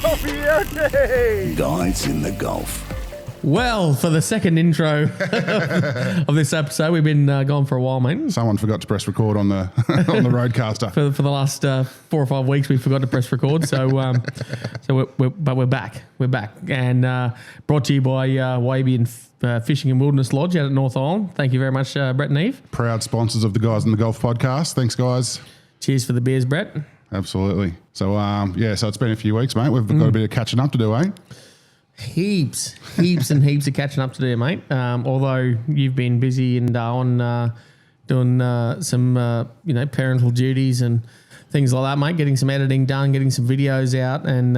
Guys in the Gulf. Well, for the second intro of this episode, we've been gone for a while, mate. Someone forgot to press record on the on the roadcaster. For the last 4 or 5 weeks, we forgot to press record. So we're back. We're back, and brought to you by Wabian Fishing and Wilderness Lodge out at North Island. Thank you very much, Brett and Eve. Proud sponsors of the Guys in the Golf podcast. Thanks, guys. Cheers for the beers, Brett. Absolutely. So so it's been a few weeks, mate. We've got a bit of catching up to do, eh? Heaps and heaps of catching up to do, mate. Although you've been busy in Darwin doing some parental duties and things like that, mate. Getting some editing done, getting some videos out, and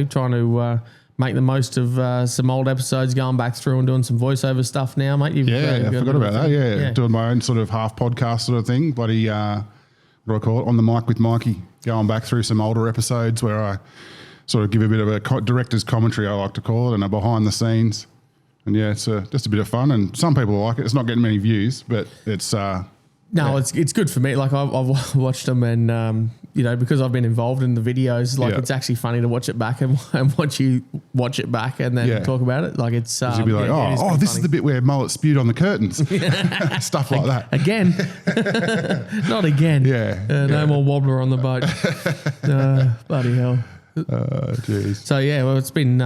trying to make the most of some old episodes, going back through and doing some voiceover stuff now, mate. I forgot about that. Yeah, doing my own sort of half podcast sort of thing. Bloody what do I call it? On the mic with Mikey. Going back through some older episodes where I sort of give a bit of a director's commentary, I like to call it, and a behind the scenes. And yeah, it's just a bit of fun, and some people like it. It's not getting many views, but it's it's good for me. Like I've watched them, and because I've been involved in the videos, it's actually funny to watch it back and watch you watch it back and then talk about it. Like it's you'd be like, this is the bit where Mullet spewed on the curtains, stuff like that. Again, not again. No more wobbler on the boat. Bloody hell. Jeez. So it's been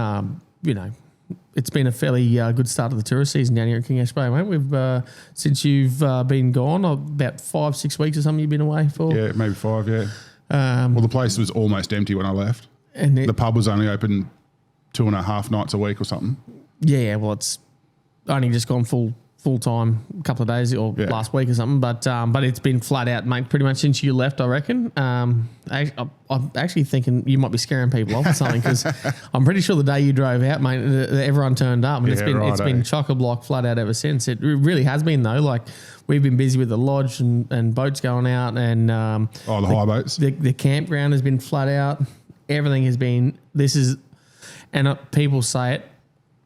it's been a fairly good start of the tourist season down here at King Ash Bay, mate. We've since you've been gone, about 5-6 weeks or something you've been away for. Yeah, maybe 5. Yeah. Well, the place was almost empty when I left, and the pub was only open 2.5 nights a week or something. Yeah, well, it's only just gone full time a couple of days or last week or something, but it's been flat out, mate, pretty much since you left, I reckon. I'm actually thinking you might be scaring people off or something, because I'm pretty sure the day you drove out, mate, everyone turned up, and it's been chock-a-block flat out ever since. It really has been, though. Like, we've been busy with the lodge and boats going out, and the high boats. The campground has been flat out. Everything has been. People say it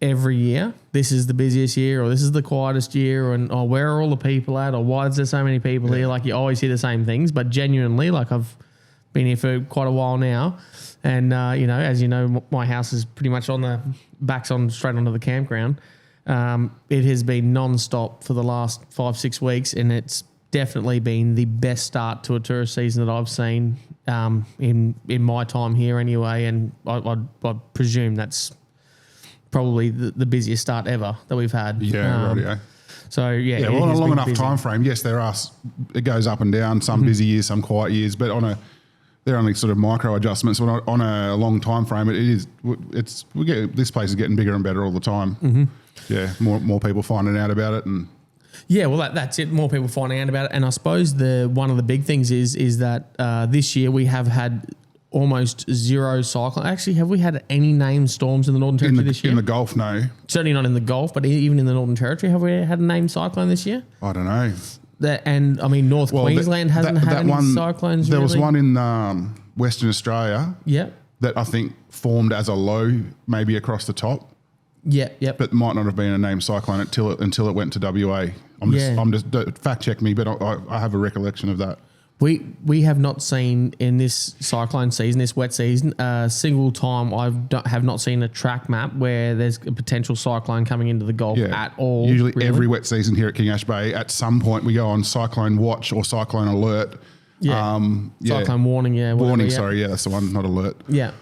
every year, this is the busiest year, or this is the quietest year, and where are all the people at, or why is there so many people here? Like, you always hear the same things, but genuinely, like, I've been here for quite a while now, and as you know, my house is pretty much on the backs on straight onto the campground. It has been non-stop for the last 5-6 weeks, and it's definitely been the best start to a tourist season that I've seen in my time here anyway, and I presume that's probably the busiest start ever that we've had. Yeah. So well, on a long enough time frame, yes, it goes up and down. Some busy years, some quiet years, but they're only sort of micro adjustments. But on a long time frame, this place is getting bigger and better all the time. Mm-hmm. Yeah, more people finding out about it, and that's it. More people finding out about it, and I suppose one of the big things is that this year we have had almost zero cyclone. Actually, have we had any named storms in the Northern Territory this year? In the Gulf, no. Certainly not in the Gulf, but even in the Northern Territory, have we had a named cyclone this year? I don't know. Queensland hasn't had any cyclones. There was one in Western Australia. Yeah. That I think formed as a low, maybe across the top. Yeah. But might not have been a named cyclone until it went to WA. I'm just fact check me, but I have a recollection of that. We have not seen in this cyclone season, this wet season, a single time have not seen a track map where there's a potential cyclone coming into the Gulf at all. Usually every wet season here at King Ash Bay, at some point we go on cyclone watch or cyclone alert. Cyclone warning, warning, sorry, that's the one, not alert. Yeah.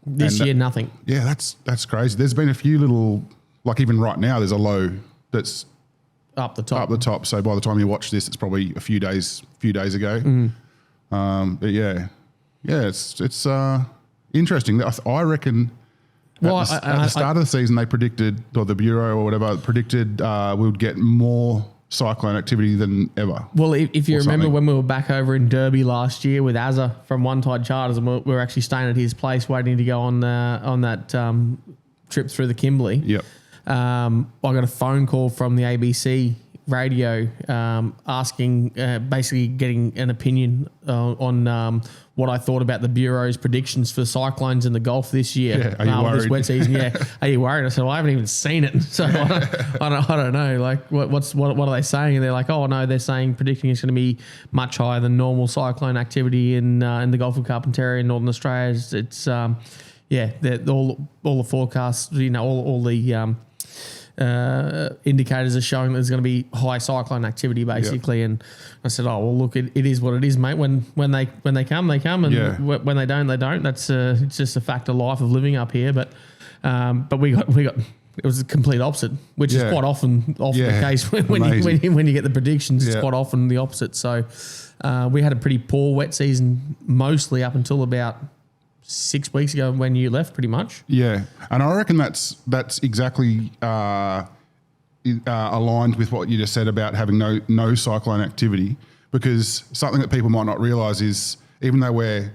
This year, nothing. Yeah, that's crazy. There's been a few little, like even right now, there's a low that's up the top. So by the time you watch this, it's probably a few days ago. Mm-hmm. But it's interesting. I reckon at the start of the season they predicted, or the Bureau or whatever predicted, we would get more cyclone activity than ever. Well, if you remember when we were back over in Derby last year with Azza from One Tide Charters, and we were actually staying at his place waiting to go on that trip through the Kimberley. Yep. I got a phone call from the ABC radio asking, basically getting an opinion on what I thought about the Bureau's predictions for cyclones in the Gulf this year. Yeah, are you worried? This wet season, yeah. Are you worried? I said, well, I haven't even seen it, so I don't know. Like, what are they saying? And they're like, oh no, they're saying predicting it's going to be much higher than normal cyclone activity in the Gulf of Carpentaria in Northern Australia. It's all the forecasts, all the indicators are showing there's going to be high cyclone activity basically. Yep. And I said, oh well, look, it is what it is, mate. When they come, and when they don't, they don't. That's it's just a fact of life of living up here. But we got it was the complete opposite, which is quite often the case when you get the predictions. It's quite often the opposite. So we had a pretty poor wet season, mostly up until about 6 weeks ago when you left, pretty much. Yeah, and I reckon that's exactly aligned with what you just said about having no cyclone activity, because something that people might not realise is, even though we're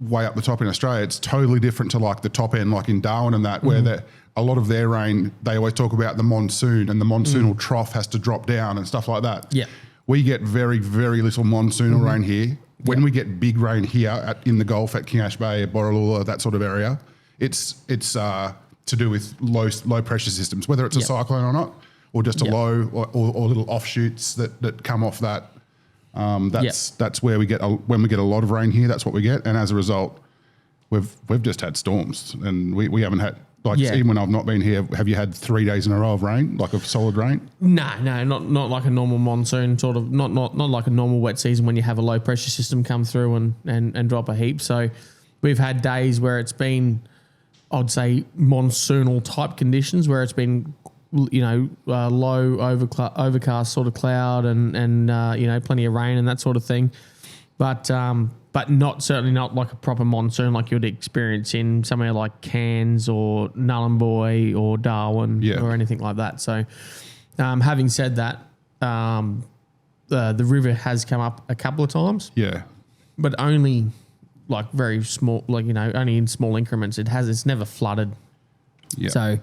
way up the top in Australia, it's totally different to like the top end, like in Darwin and that, where a lot of their rain, they always talk about the monsoon, and the monsoonal trough has to drop down and stuff like that. Yeah, we get very, very little monsoonal rain here. When we get big rain here in the Gulf at King Ash Bay, Borroloola, that sort of area, it's to do with low pressure systems, whether it's a cyclone or not, or just a low or little offshoots that come off that. That's where we get when we get a lot of rain here. That's what we get, and as a result, we've just had storms, and we haven't had. Even when I've not been here, have you had 3 days in a row of rain, like of solid rain? No, not like a normal monsoon, sort of, not like a normal wet season when you have a low pressure system come through and drop a heap. So we've had days where it's been, I'd say, monsoonal type conditions, where it's been, low overcast sort of cloud and plenty of rain and that sort of thing. But certainly not like a proper monsoon like you'd experience in somewhere like Cairns or Nhulunbuy or Darwin or anything like that. So, having said that, the river has come up a couple of times. Yeah, but only like very small, only in small increments. It's never flooded. Yeah. So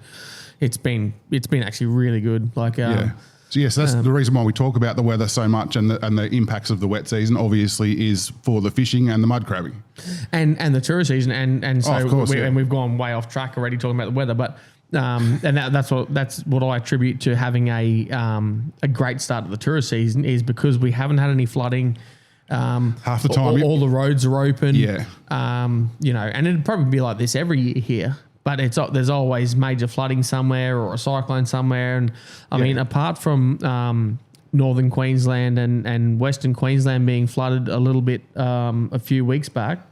it's been actually really good. So yes, that's the reason why we talk about the weather so much, and the impacts of the wet season obviously is for the fishing and the mud crabbing, and the tourist season, and so of course, and we've gone way off track already talking about the weather, but and that's what I attribute to having a great start to the tourist season, is because we haven't had any flooding. Half the time, all the roads are open. Yeah, and it'd probably be like this every year here. But there's always major flooding somewhere or a cyclone somewhere. And I mean, apart from northern Queensland and western Queensland being flooded a little bit a few weeks back,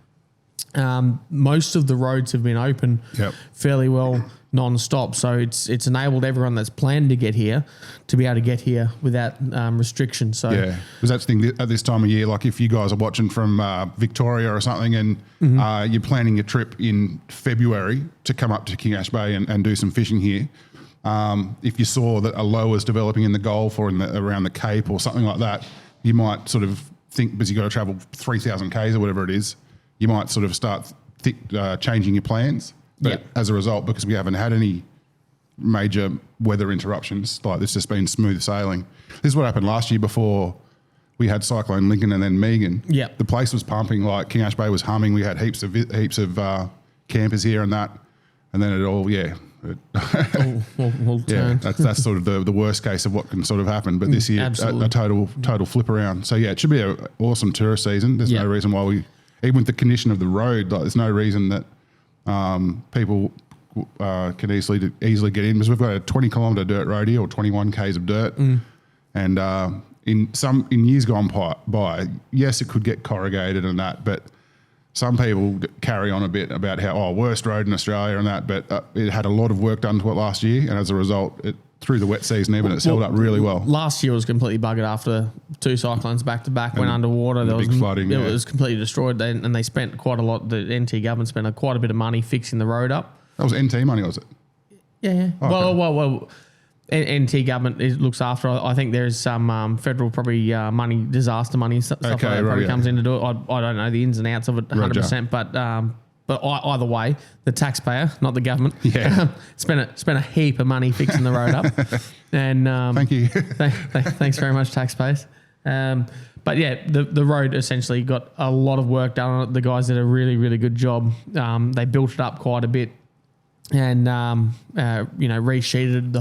most of the roads have been open fairly well non-stop. So it's enabled everyone that's planned to get here to be able to get here without restriction. So because that's the thing at this time of year, like if you guys are watching from Victoria or something, and you're planning a trip in February to come up to King Ash Bay and do some fishing here, if you saw that a low was developing in the Gulf or around the Cape or something like that, you might sort of think, because you've got to travel 3,000 Ks or whatever it is, you might sort of start changing your plans. But as a result, because we haven't had any major weather interruptions, like this has been smooth sailing. This is what happened last year before we had Cyclone Lincoln and then Megan. Yeah, the place was pumping, like King Ash Bay was humming. We had heaps of campers here and that, and then it all turn. That's sort of the worst case of what can sort of happen. But this year, a total flip around. So it should be an awesome tourist season. There's no reason why even with the condition of the road, there's no reason that people can easily get in, because we've got a 20-kilometre dirt road here, or 21 Ks of dirt, and in years gone by, yes, it could get corrugated and that, but some people carry on a bit about how worst road in Australia and that, but it had a lot of work done to it last year, and as a result, through the wet season even, it's held up really well. Last year was completely buggered after 2 cyclones back to back, went underwater. There was big flooding. It was completely destroyed, and they spent quite a lot. The NT government spent quite a bit of money fixing the road up. That was NT money, was it? Yeah. Okay. Well. NT government looks after. I think there's some federal probably disaster money stuff like that probably comes in to do it. I don't know the ins and outs of it 100%, but but either way, the taxpayer, not the government, spent a heap of money fixing the road up. And thank you. Thanks very much, taxpayers. But yeah, the road essentially got a lot of work done on it. The guys did a really, really good job. They built it up quite a bit, and resheeted the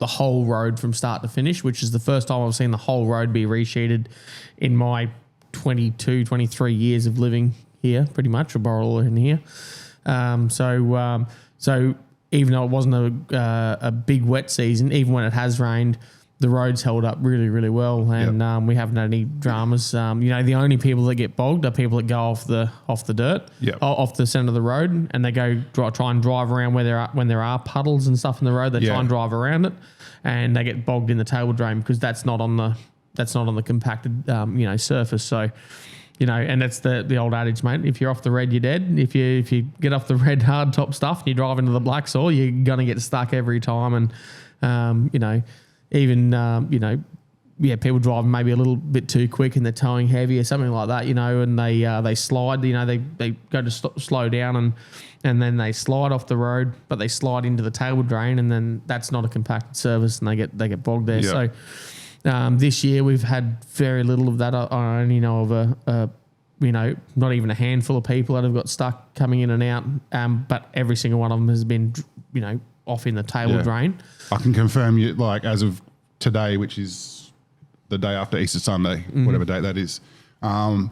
whole road from start to finish, which is the first time I've seen the whole road be resheeted in my 22, 23 years of living here, pretty much, or Borroloola in here. So even though it wasn't a big wet season, even when it has rained, the roads held up really, really well, and we haven't had any dramas. The only people that get bogged are people that go off the dirt, off the centre of the road, and they go try and drive around when there are puddles and stuff in the road. They try and drive around it, and they get bogged in the table drain because that's not on the compacted surface. So. And that's the old adage, mate. If you're off the red, you're dead. If you get off the red hard top stuff and you drive into the black soil, you're gonna get stuck every time. And people driving maybe a little bit too quick and they're towing heavy or something like that, and they slide. They go to slow down and then they slide off the road, but they slide into the table drain, and then that's not a compacted surface, and they get bogged there. So. This year we've had very little of that. I only know of not even a handful of people that have got stuck coming in and out. But every single one of them has been, off in the table drain. I can confirm you, like as of today, which is the day after Easter Sunday, whatever date that is. I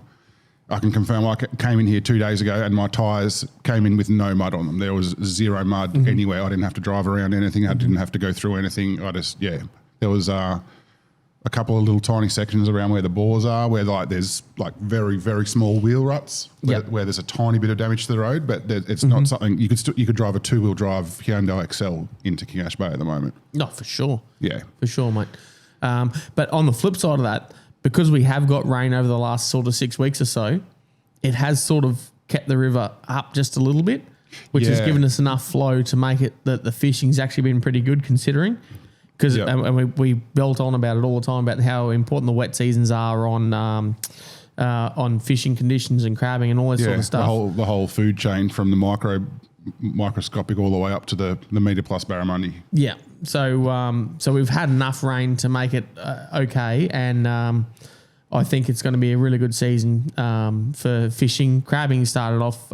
can confirm I came in here 2 days ago and my tyres came in with no mud on them. There was zero mud anywhere. I didn't have to drive around anything. I didn't have to go through anything. There was a couple of little tiny sections around where the bores are, where there's very, very small wheel ruts where there's a tiny bit of damage to the road, but it's not something you could drive a 2-wheel drive Hyundai Excel into King Ash Bay at the moment. No, for sure. Yeah, for sure, mate. But on the flip side of that, because we have got rain over the last sort of 6 weeks or so, it has sort of kept the river up just a little bit, which has given us enough flow to make it that the fishing's actually been pretty good considering. Because we belt on about it all the time about how important the wet seasons are on fishing conditions and crabbing and all that sort of stuff. The whole food chain from the microscopic all the way up to the metre plus barramundi. Yeah. So we've had enough rain to make it okay, and I think it's going to be a really good season for fishing. Crabbing started off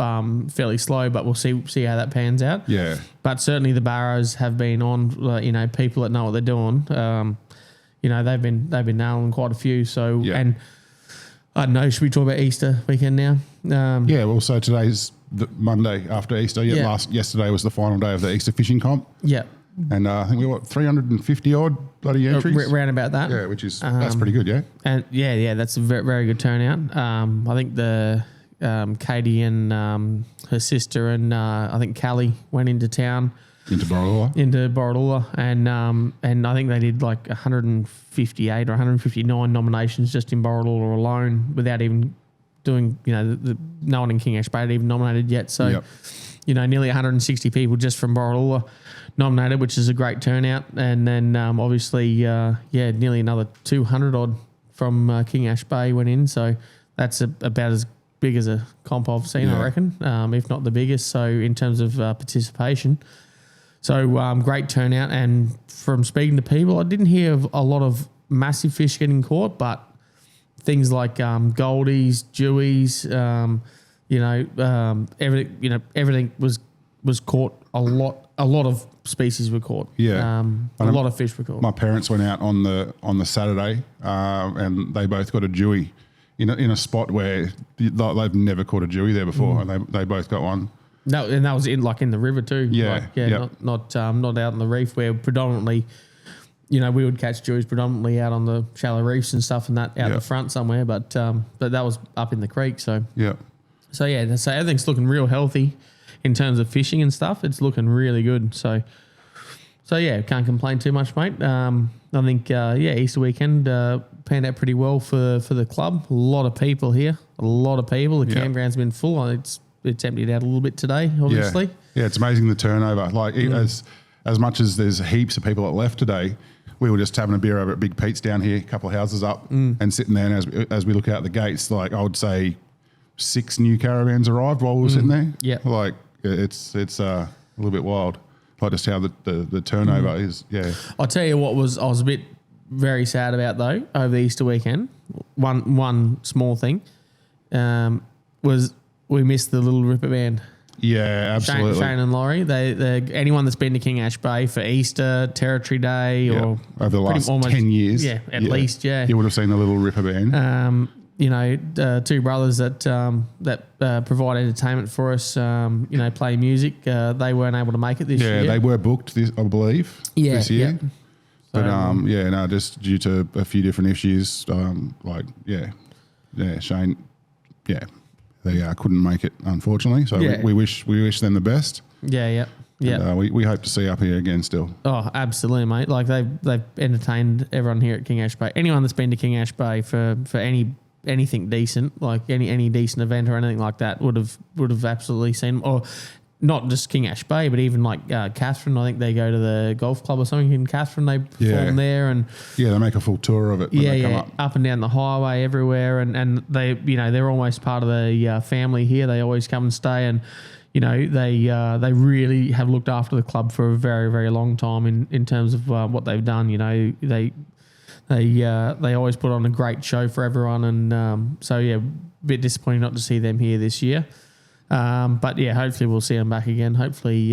fairly slow, but we'll see how that pans out. Yeah. But certainly the barrows have been on. People that know what they're doing. They've been nailing quite a few. So and I don't know. Should we talk about Easter weekend now? Well, so today's the Monday after Easter. Yesterday was the final day of the Easter fishing comp. Yeah. And I think we got 350 odd bloody entries. Round about that. Yeah, which is that's pretty good, yeah. And that's a very, very good turnout. I think the Katie and her sister and I think Callie went into town. Into Borroloola. And I think they did like 158 or 159 nominations just in Borroloola alone without even doing, no one in King Ash Bay had even nominated yet. So, nearly 160 people just from Borroloola nominated, which is a great turnout. And then obviously, nearly another 200 odd from King Ash Bay went in. So that's about as big as a comp I've seen, I reckon, if not the biggest. So in terms of participation. So great turnout. And from speaking to people, I didn't hear of a lot of massive fish getting caught, but things like goldies, dewies, everything was caught. A lot of species were caught. Yeah, a lot of fish were caught. My parents went out on the Saturday, and they both got a dewie in a spot where they've never caught a dewie there before, and they both got one. No, and that was in the river too. Yeah, not out on the reef where predominantly. We would catch dewies predominantly out on the shallow reefs and stuff and that out the front somewhere, but that was up in the creek. So so everything's looking real healthy in terms of fishing and stuff. It's looking really good. So can't complain too much, mate. I think Easter weekend panned out pretty well for the club. A lot of people here. The campground's been full. It's emptied out a little bit today, obviously. Yeah, it's amazing the turnover. Like as much as there's heaps of people that left today, we were just having a beer over at Big Pete's down here, a couple of houses up, and sitting there. And as we look out the gates, like I would say 6 new caravans arrived while we were sitting there. Yeah. Like it's a little bit wild. Like just how the turnover is. Yeah. I'll tell you what I was a bit very sad about though over the Easter weekend. One small thing was we missed the Little Ripper Band. Yeah, absolutely. Shane and Laurie. They anyone that's been to King Ash Bay for Easter, Territory Day, or over the last 10 years, at least, you would have seen the Little Ripper Band. Two brothers that provide entertainment for us. Play music. They weren't able to make it this year. Yeah, they were booked I believe. This year. Yeah. But just due to a few different issues, Shane, they couldn't make it, unfortunately. So we wish them the best. Yeah. And, we hope to see you up here again still. Oh, absolutely, mate. Like they've entertained everyone here at King Ash Bay. Anyone that's been to King Ash Bay for anything decent, like any decent event or anything like that, would have absolutely seen. Or not just King Ash Bay, but even like Catherine. I think they go to the golf club or something in Catherine. They perform there, and they make a full tour of it. When they come up and down the highway everywhere, and they they're almost part of the family here. They always come and stay, and they really have looked after the club for a very, very long time in terms of what they've done. They always put on a great show for everyone, and a bit disappointing not to see them here this year. But hopefully we'll see them back again. Hopefully,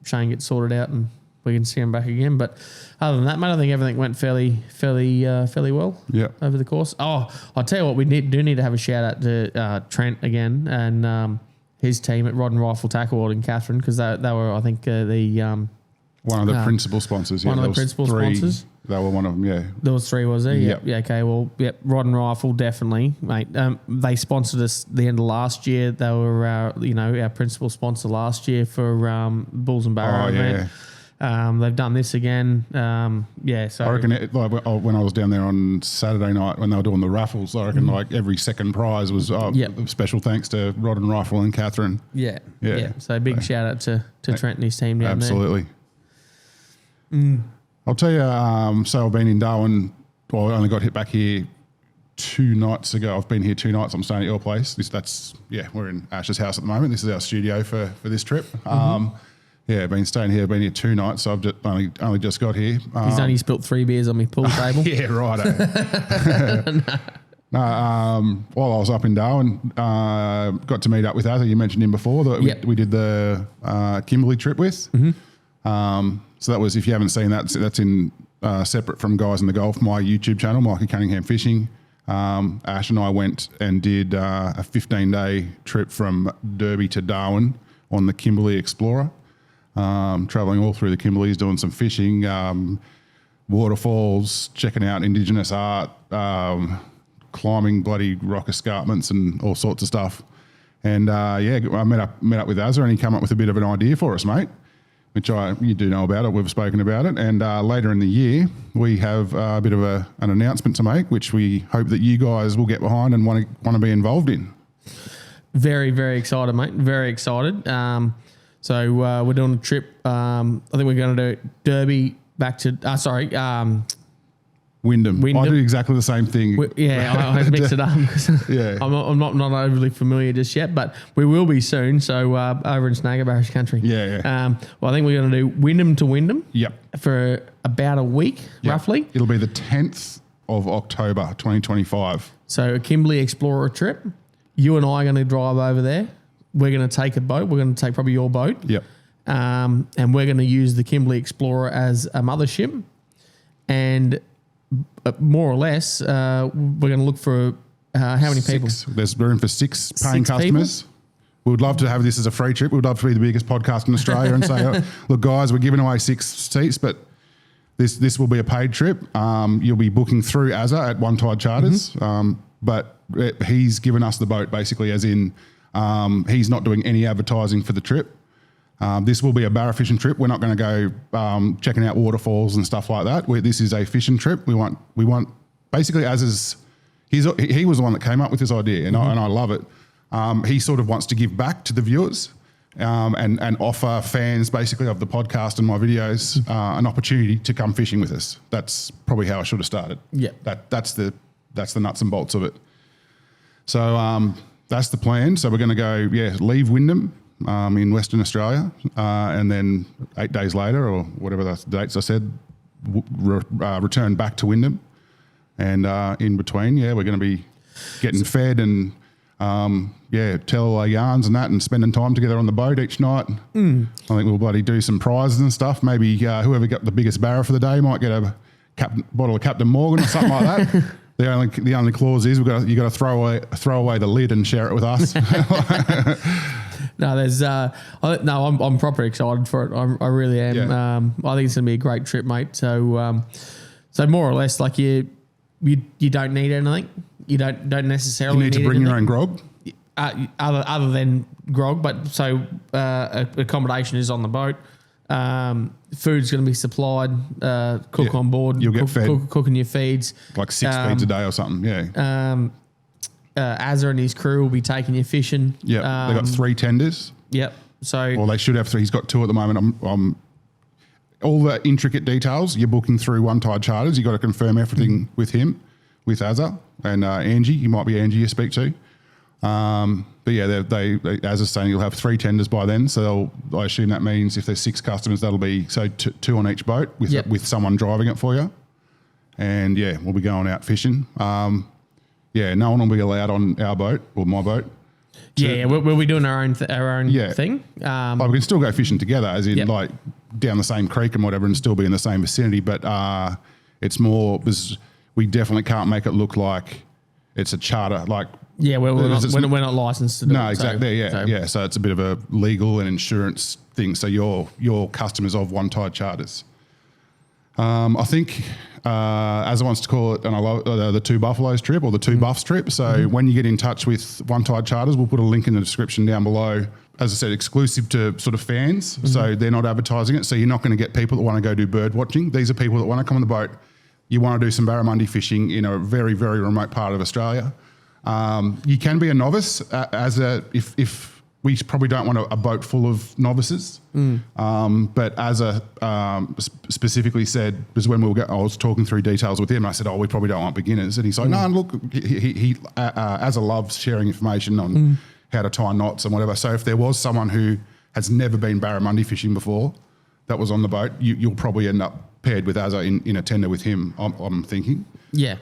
Shane gets sorted out and we can see him back again. But other than that, mate, I think everything went fairly well. Yeah. Over the course. Oh, I'll tell you what, we do need to have a shout out to Trent again and his team at Rod and Rifle Tackle World in Catherine, because they were, I think, one of the principal sponsors. One of the principal sponsors. They were one of them, yeah. There was 3, was there? Yep. Yeah. Okay. Well, Rod and Rifle, definitely, mate. They sponsored us the end of last year. They were our principal sponsor last year for Bulls and Barrow event. They've done this again. So I reckon when I was down there on Saturday night when they were doing the raffles, I reckon like every second prize was special thanks to Rod and Rifle and Catherine. Yeah. So big shout out to Trent and his team down there. Absolutely. I'll tell you, so I've been in Darwin. Well, I only got hit back here 2 nights ago. I've been here 2 nights. I'm staying at your place. We're in Ash's house at the moment. This is our studio for this trip. Been staying here. Been here 2 nights. So I've just only just got here. He's only spilt 3 beers on my pool table. Yeah, right. While I was up in Darwin, got to meet up with Azza. You mentioned him before that we did the Kimberley trip with. So that was, if you haven't seen that, that's in separate from Guys in the Gulf, my YouTube channel, Mikey Cunningham Fishing. Ash and I went and did a 15-day trip from Derby to Darwin on the Kimberley Explorer, travelling all through the Kimberleys, doing some fishing, waterfalls, checking out Indigenous art, climbing bloody rock escarpments and all sorts of stuff. And I met up with Azza, and he came up with a bit of an idea for us, mate, which you do know about it. We've spoken about it. And later in the year, we have a bit of an announcement to make, which we hope that you guys will get behind and want to be involved in. Very, very excited, mate. Very excited. So we're doing a trip. I think we're going to do Derby back to Wyndham. I do exactly the same thing. I mixed it up. I'm not overly familiar just yet, but we will be soon. So over in Snaggabarrish country. I think we're going to do Wyndham to Wyndham. Yep. For about a week, roughly. It'll be the 10th of October, 2025. So a Kimberley Explorer trip. You and I are going to drive over there. We're going to take a boat. We're going to take probably your boat. Yep. And we're going to use the Kimberley Explorer as a mothership. And more or less, we're going to look for how many people? There's room for 6 paying customers. People? We would love to have this as a free trip. We'd love to be the biggest podcast in Australia and say, look, guys, we're giving away 6 seats, but this will be a paid trip. You'll be booking through Azza at One Tide Charters, but he's given us the boat basically, as in he's not doing any advertising for the trip. This will be a barra fishing trip. We're not going to go checking out waterfalls and stuff like that. This is a fishing trip. We want basically, he was the one that came up with this idea, and I love it. He sort of wants to give back to the viewers and offer fans basically of the podcast and my videos an opportunity to come fishing with us. That's probably how I should have started. Yeah, that's the nuts and bolts of it. So that's the plan. So we're going to go, leave Wyndham in Western Australia, and then 8 days later, or whatever the dates I said, return back to Wyndham. And in between, we're going to be getting fed and tell our yarns and that, and spending time together on the boat each night. I think we'll bloody do some prizes and stuff. Maybe whoever got the biggest barrow for the day might get a bottle of Captain Morgan or something like that. The only clause is you got to throw away the lid and share it with us. No, there's I'm proper excited for it. I really am. Yeah. I think it's gonna be a great trip, mate. So more or less, like you don't need anything. You don't necessarily you need to bring your own grog. Other than grog, but so accommodation is on the boat. Food's going to be supplied. Cook on board. You'll get fed. Cooking your feeds. Like 6 feeds a day or something, Azza and his crew will be taking you fishing. Yeah, they've got 3 tenders. Yep. So, well, they should have 3. He's got 2 at the moment. I'm all the intricate details you're booking through One Tide Charters. You got to confirm everything with him, with Azza and Angie. You might be Angie you speak to. But yeah, they as I was saying, you'll have 3 tenders by then. So I assume that means if there's 6 customers, that'll be 2 on each boat with someone driving it for you. And we'll be going out fishing. No one will be allowed on our boat or my boat. We'll be doing our own thing. But we can still go fishing together, as in like down the same creek and whatever, and still be in the same vicinity. But it's more because we definitely can't make it look like it's a charter. Like we're not licensed to do it. No, exactly. So it's a bit of a legal and insurance thing. So your customers of One Tide Charters. I think, as I wants to call it, and I love the 2 Buffaloes trip or the 2 Buffs trip. So when you get in touch with One Tide Charters, we'll put a link in the description down below. As I said, exclusive to sort of fans. So they're not advertising it. So you're not going to get people that want to go do bird watching. These are people that want to come on the boat. You want to do some barramundi fishing in a very, very remote part of Australia. You can be a novice if we probably don't want a boat full of novices. But as specifically said, because when I was talking through details with him, I said, we probably don't want beginners. And he's like, no, look, he Azza loves sharing information on how to tie knots and whatever. So if there was someone who has never been barramundi fishing before that was on the boat, you'll probably end up paired with Azza in a tender with him, I'm thinking. Yeah.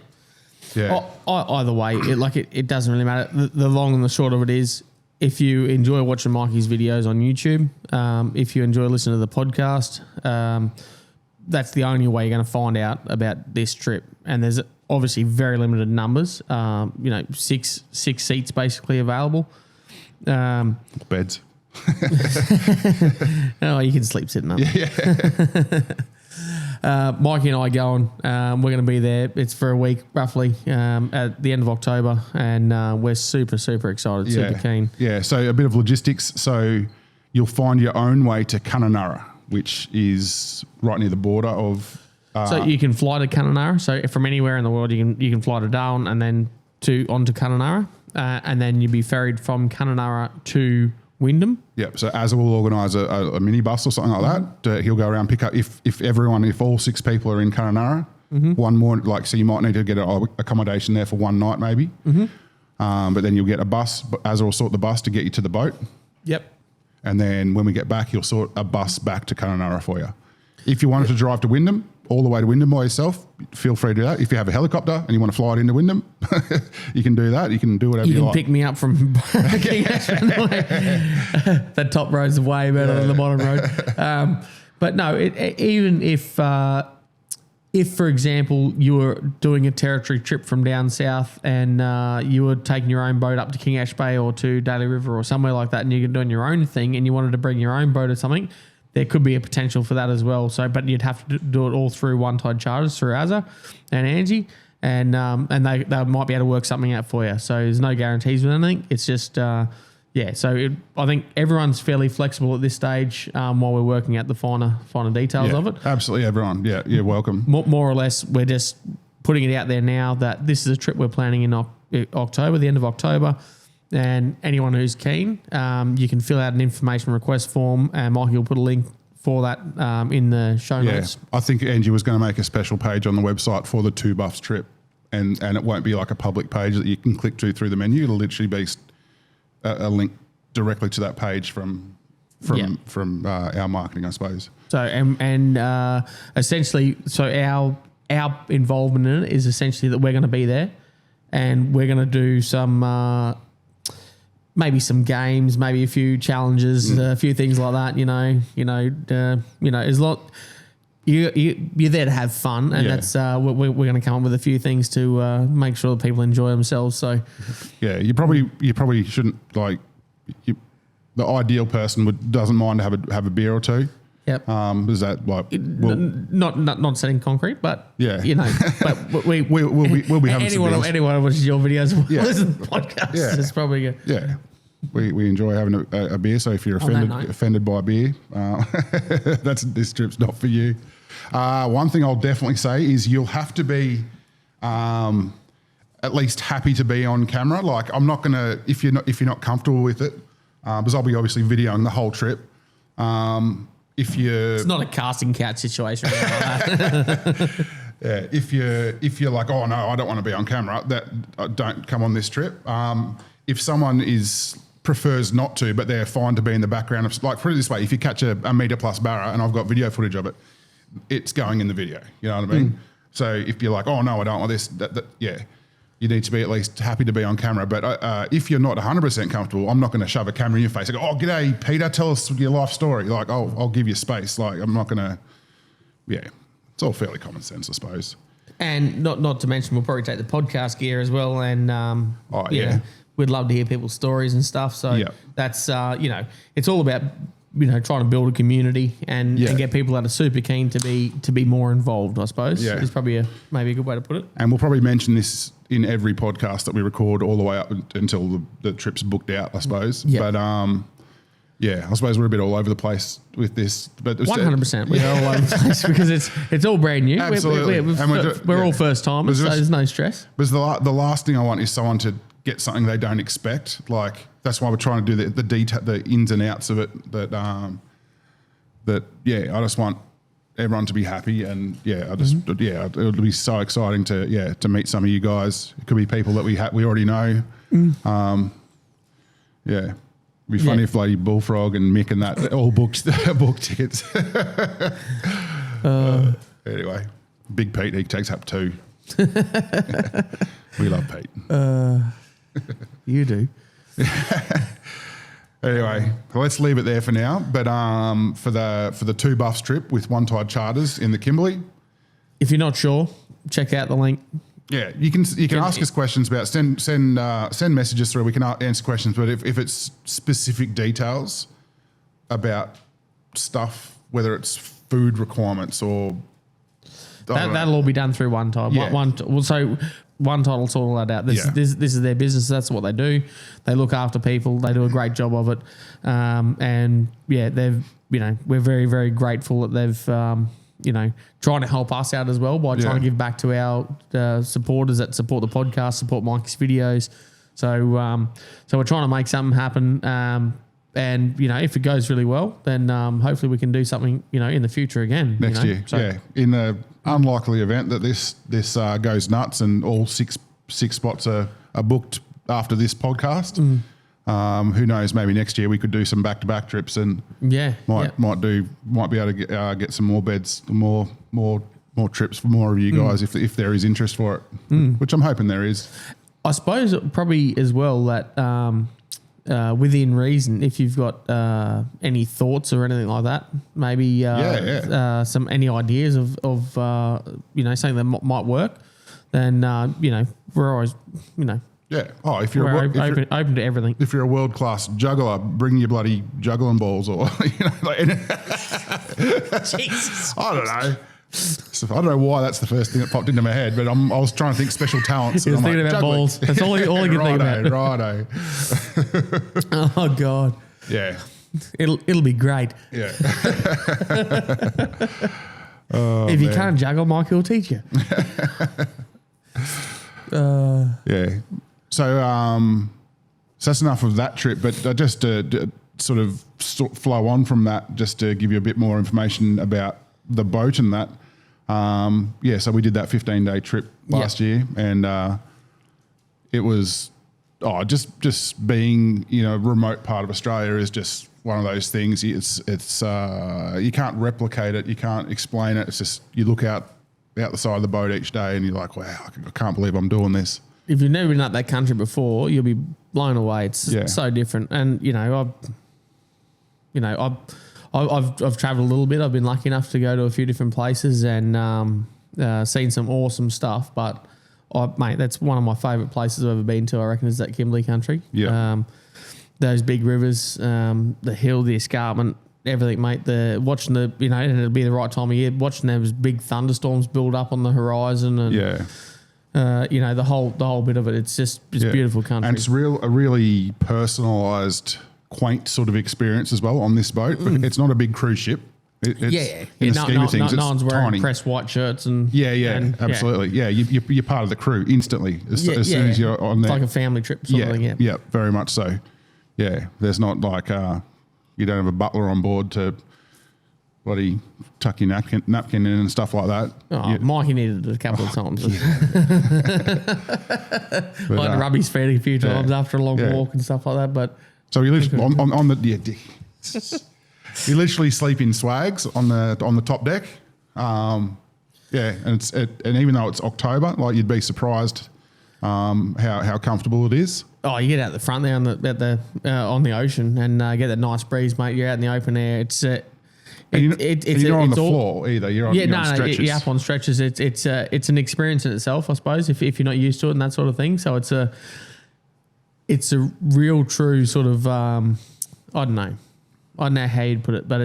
Either way, it doesn't really matter. The long and the short of it is, if you enjoy watching Mikey's videos on YouTube, if you enjoy listening to the podcast, that's the only way you're going to find out about this trip. And there's obviously very limited numbers. 6 seats basically available. Beds. You can sleep sitting up. Mikey and I going. We're going to be there. It's for a week roughly at the end of October, and we're super, super excited, super keen. Yeah, so a bit of logistics. So you'll find your own way to Kununurra, which is right near the border of... so you can fly to Kununurra. So from anywhere in the world, you can fly to Darwin and then onto Kununurra, and then you'll be ferried from Kununurra to Wyndham. Yep. So Azza will organise a minibus or something like that. He'll go around, pick up if all 6 people are in Kununurra, one more, so you might need to get an accommodation there for one night maybe. But then you'll get a bus. Azza will sort the bus to get you to the boat. Yep. And then when we get back, he'll sort a bus back to Kununurra for you. If you wanted to drive to Wyndham, all the way to Wyndham by yourself, feel free to do that. If you have a helicopter and you want to fly it into Wyndham, you can do that. You can do whatever you like. You can pick me up from that top road's way better than the bottom road. But no, even if, for example, you were doing a territory trip from down south and you were taking your own boat up to King Ash Bay or to Daly River or somewhere like that, and you're doing your own thing and you wanted to bring your own boat or something, there could be a potential for that as well. So, but you'd have to do it all through One Tide Charters, through Azza and Angie, and they might be able to work something out for you. So there's no guarantees with anything. It's just, So I think everyone's fairly flexible at this stage while we're working out the finer details of it. Absolutely, everyone. Yeah, you're welcome. More or less, we're just putting it out there now that this is a trip we're planning in October, the end of October. And anyone who's keen, you can fill out an information request form, and Mikey will put a link for that in the show notes. I think Angie was going to make a special page on the website for the 2 Buffs trip, and it won't be like a public page that you can click to through the menu. It'll literally be a link directly to that page from our marketing, I suppose. So and essentially, our involvement in it is essentially that we're going to be there, and we're going to do some maybe some games, maybe a few challenges, a few things like that. There's a lot. You're there to have fun, and that's we're going to come up with a few things to make sure that people enjoy themselves. So, yeah, you probably shouldn't the ideal person doesn't mind to have a beer or two. Yep. Is that like not setting concrete, but yeah, but we'll be having some beers. Anyone who watches your videos will listen to the podcast. Yeah. It's probably good. Yeah. We enjoy having a beer. So if you're offended by beer, this trip's not for you. One thing I'll definitely say is you'll have to be at least happy to be on camera. Like I'm not gonna if you're not comfortable with it, because I'll be obviously videoing the whole trip. It's not a casting couch situation. Like that. Yeah, if you're like, oh no, I don't want to be on camera, don't come on this trip. If someone prefers not to, but they're fine to be in the background of, like, put it this way, if you catch a metre plus barra and I've got video footage of it, it's going in the video. You know what I mean? So if you're like, oh no, I don't want this, you need to be at least happy to be on camera. But if you're not 100% comfortable, I'm not going to shove a camera in your face and go, oh, g'day, Peter, tell us your life story. Like, I'll give you space. Like, I'm not going to, it's all fairly common sense, I suppose. And not to mention, we'll probably take the podcast gear as well. And, we'd love to hear people's stories and stuff. So that's, it's all about, trying to build a community and get people that are super keen to be more involved, I suppose. Yeah. Is probably maybe a good way to put it. And we'll probably mention this in every podcast that we record all the way up until the trip's booked out, I suppose. Yeah. But, I suppose we're a bit all over the place with this. But 100%. We're all over the place because it's all brand new. Absolutely. We're all first timers, so there's no stress. Because the last thing I want is someone to get something they don't expect. Like, that's why we're trying to do the detail, the ins and outs of it. I just want everyone to be happy, and it'll be so exciting to meet some of you guys. It could be people that we already know. It'd be funny if Lady Bullfrog and Mick and that all booked tickets. Anyway, Big Pete, he takes up 2. We love Pete. You do. Anyway, let's leave it there for now. But for the 2 buffs trip with One Tide Charters in the Kimberley, if you're not sure, check out the link. Yeah, you can ask us questions about send messages through. We can answer questions, but if it's specific details about stuff, whether it's food requirements or that'll all be done through One Tide. So One Tide will sort all that out. This is their business. That's what they do. They look after people. They do a great job of it. We're very, very grateful that they've trying to help us out as well by trying to give back to our supporters that support the podcast, support Mike's videos. So we're trying to make something happen. And if it goes really well, then hopefully we can do something in the future again next year. So, in the unlikely event that this goes nuts and all six spots are booked after this podcast. Who knows? Maybe next year we could do some back-to-back trips and might be able to get some more beds, more trips for more of you guys if there is interest for it, which I'm hoping there is. I suppose probably as well that within reason, if you've got any thoughts or anything like that, maybe any ideas of something that might work, then we're always Yeah. Oh, if you're open to everything. If you're a world class juggler, bring your bloody juggling balls, or Jesus. I don't know. So I don't know why that's the first thing that popped into my head, but I was trying to think special talents. He was thinking about juggling. Balls. That's all you can think about. Righto. Oh God. Yeah. It'll be great. Yeah. If you can't juggle, Mike will teach you. Yeah. So that's enough of that trip. But just to sort of flow on from that, just to give you a bit more information about the boat and that. So we did that 15-day trip last year, and it was just being, remote part of Australia is just one of those things. It's you can't replicate it. You can't explain it. It's just, you look out the side of the boat each day and you're like, wow, I can't believe I'm doing this. If you've never been up that country before, you'll be blown away. It's so different. And, I've traveled a little bit. I've been lucky enough to go to a few different places and seen some awesome stuff. But, mate, that's one of my favourite places I've ever been to, I reckon, is that Kimberley country. Yeah. Those big rivers, the hill, the escarpment, everything, mate. Watching and it'll be the right time of year, watching those big thunderstorms build up on the horizon and the whole bit of it. It's beautiful country. And it's a really personalised, quaint sort of experience as well on this boat. But it's not a big cruise ship. In the scheme of things, no one's wearing tiny. pressed white shirts and absolutely. Yeah, you're part of the crew instantly as soon as you're on there. It's like a family trip sort of thing. Yeah, very much so. Yeah, there's not like you don't have a butler on board to bloody tuck your napkin in and stuff like that. Oh, Mikey needed it a couple of times. I had to rub his feet a few times after a long walk and stuff like that. But so you live on the you literally sleep in swags on the top deck. And even though it's October, like, you'd be surprised how comfortable it is. Oh, you get out the front there on the ocean and get that nice breeze, mate. You're out in the open air. You're not on the floor either. You're on stretchers. You're up on stretchers. It's an experience in itself, I suppose, if you're not used to it and that sort of thing. So it's a real true sort of I don't know how you'd put it, but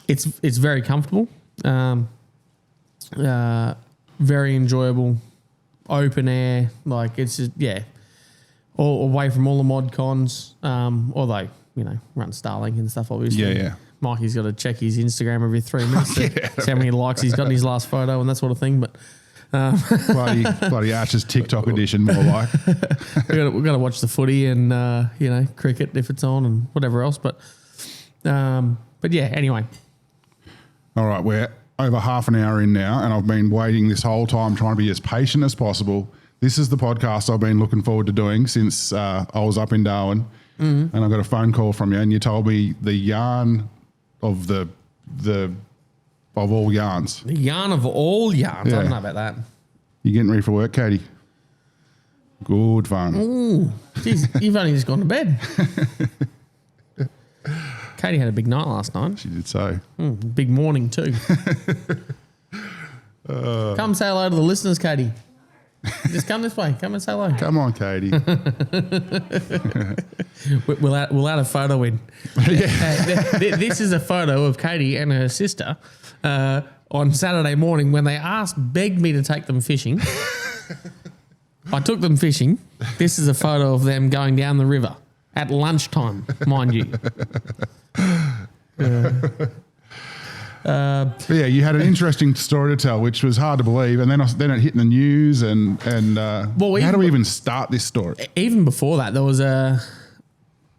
it's very comfortable, very enjoyable, open air. Like, it's just, all away from all the mod cons. Although run Starlink and stuff, obviously. Yeah. Mikey's got to check his Instagram every 3 minutes. See how many likes he's got in his last photo and that sort of thing. But bloody Archer's TikTok edition, more like. We've got to watch the footy and cricket if it's on and whatever else. But anyway. All right, we're over half an hour in now, and I've been waiting this whole time trying to be as patient as possible. This is the podcast I've been looking forward to doing since I was up in Darwin, and I got a phone call from you, and you told me the yarn of of all yarns. The yarn of all yarns. I don't know about that. You getting ready for work, Katie? Good fun. Ooh, geez, you've only just gone to bed. Katie had a big night last night. She did so. Big morning too. Come say hello to the listeners, Katie. Just come this way. Come and say hello. Come on, Katie. We'll add a photo in. This is a photo of Katie and her sister on Saturday morning when they begged me to take them fishing. I took them fishing. This is a photo of them going down the river at lunchtime, mind you. You had an interesting story to tell, which was hard to believe, and then it hit in the news. And how do we even start this story? Even before that, there was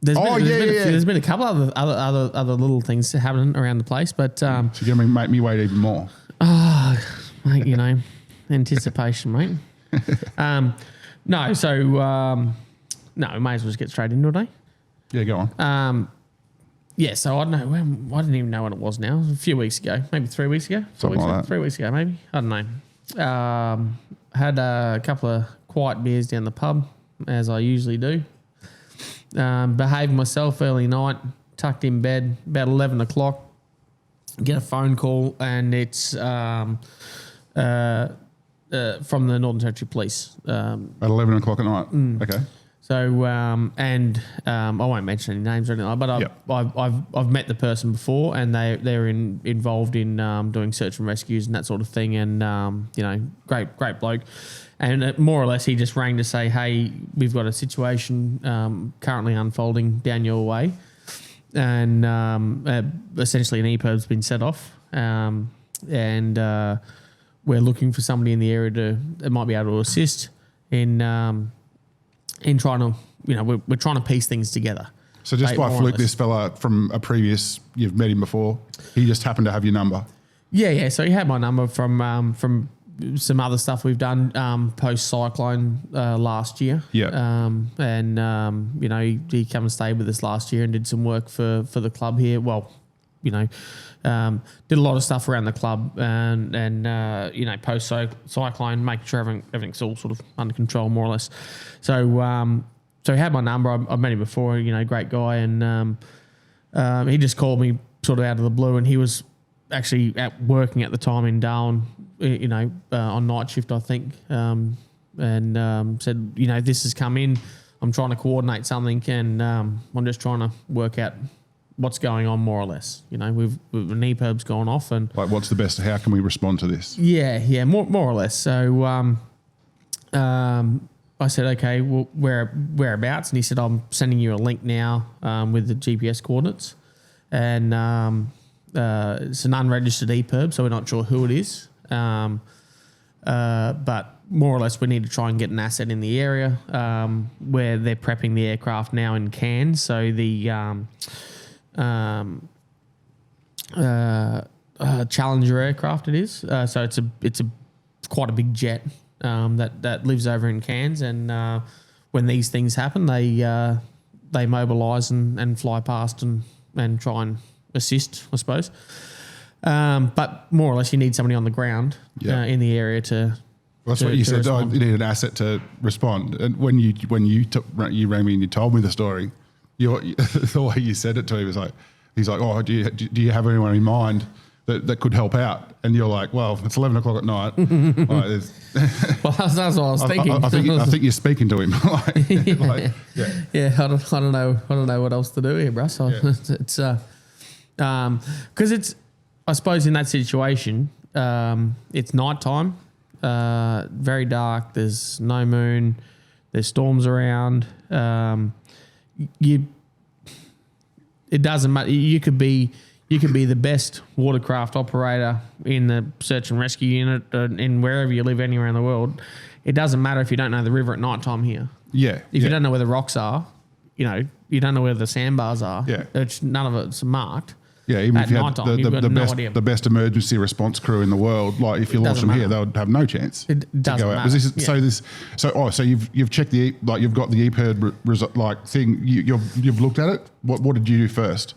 there's been a couple other little things happening around the place, but so you're going to make me wait even more. Mate, anticipation, mate. No, we may as well just get straight into it, eh? Yeah, go on. So I don't know. I didn't even know what it was now. It was a few weeks ago, maybe 3 weeks ago. Something like that. 3 weeks ago, maybe. I don't know. Had a couple of quiet beers down the pub, as I usually do. Behaved myself early night, tucked in bed, about 11 o'clock. Get a phone call, and it's from the Northern Territory Police. At 11 o'clock at night? Okay. So, I won't mention any names or anything like that, but I've met the person before, and they're involved in doing search and rescues and that sort of thing, and great bloke, and more or less he just rang to say, hey, we've got a situation currently unfolding down your way, and essentially an EPIRB's been set off, and we're looking for somebody in the area that might be able to assist in trying to, we're trying to piece things together. So just by fluke, this fella from a previous, you've met him before, he just happened to have your number. Yeah. So he had my number from some other stuff we've done post cyclone last year. Yeah. You know, he came and stayed with us last year and did some work for the club here. Well, you know, did a lot of stuff around the club and you know, post cyclone, making sure everything's all sort of under control more or less. So he had my number. I've met him before. You know, great guy, and he just called me sort of out of the blue, and he was actually working at the time in Darwin, you know, on night shift, I think, and said, you know, this has come in. I'm trying to coordinate something, and I'm just trying to work out what's going on more or less. You know, we've an EPIRB's gone off, and like, what's the best? How can we respond to this? Yeah, more or less. So I said, okay, well, whereabouts? And he said, I'm sending you a link now with the GPS coordinates, and it's an unregistered EPIRB, so we're not sure who it is. But more or less, we need to try and get an asset in the area where they're prepping the aircraft now in Cairns. So the Challenger aircraft it is. So it's a quite a big jet that lives over in Cairns, and when these things happen, they mobilise and fly past and try and assist, I suppose. But more or less, you need somebody on the ground in the area to. Well, that's what you said. Oh, you need an asset to respond. And when you rang me and you told me the story, the way you said it to me was like, he's like, oh, do you have anyone in mind that could help out? And you're like, well, it's 11 o'clock at night. Well, that's what I was thinking. I think you're speaking to him. Yeah. I don't know what else to do here, bro. So it's because it's, I suppose in that situation, it's nighttime, very dark. There's no moon. There's storms around. It doesn't matter. You could be the best watercraft operator in the search and rescue unit in wherever you live anywhere in the world. It doesn't matter if you don't know the river at night time here. Yeah. If you don't know where the rocks are, you know, you don't know where the sandbars are. Yeah. None of it's marked. Yeah, even if you had the best emergency response crew in the world, like if you launched them here, they would have no chance. It doesn't to go out. matter. So you've checked you've got the EPIRB thing. You've looked at it. What did you do first?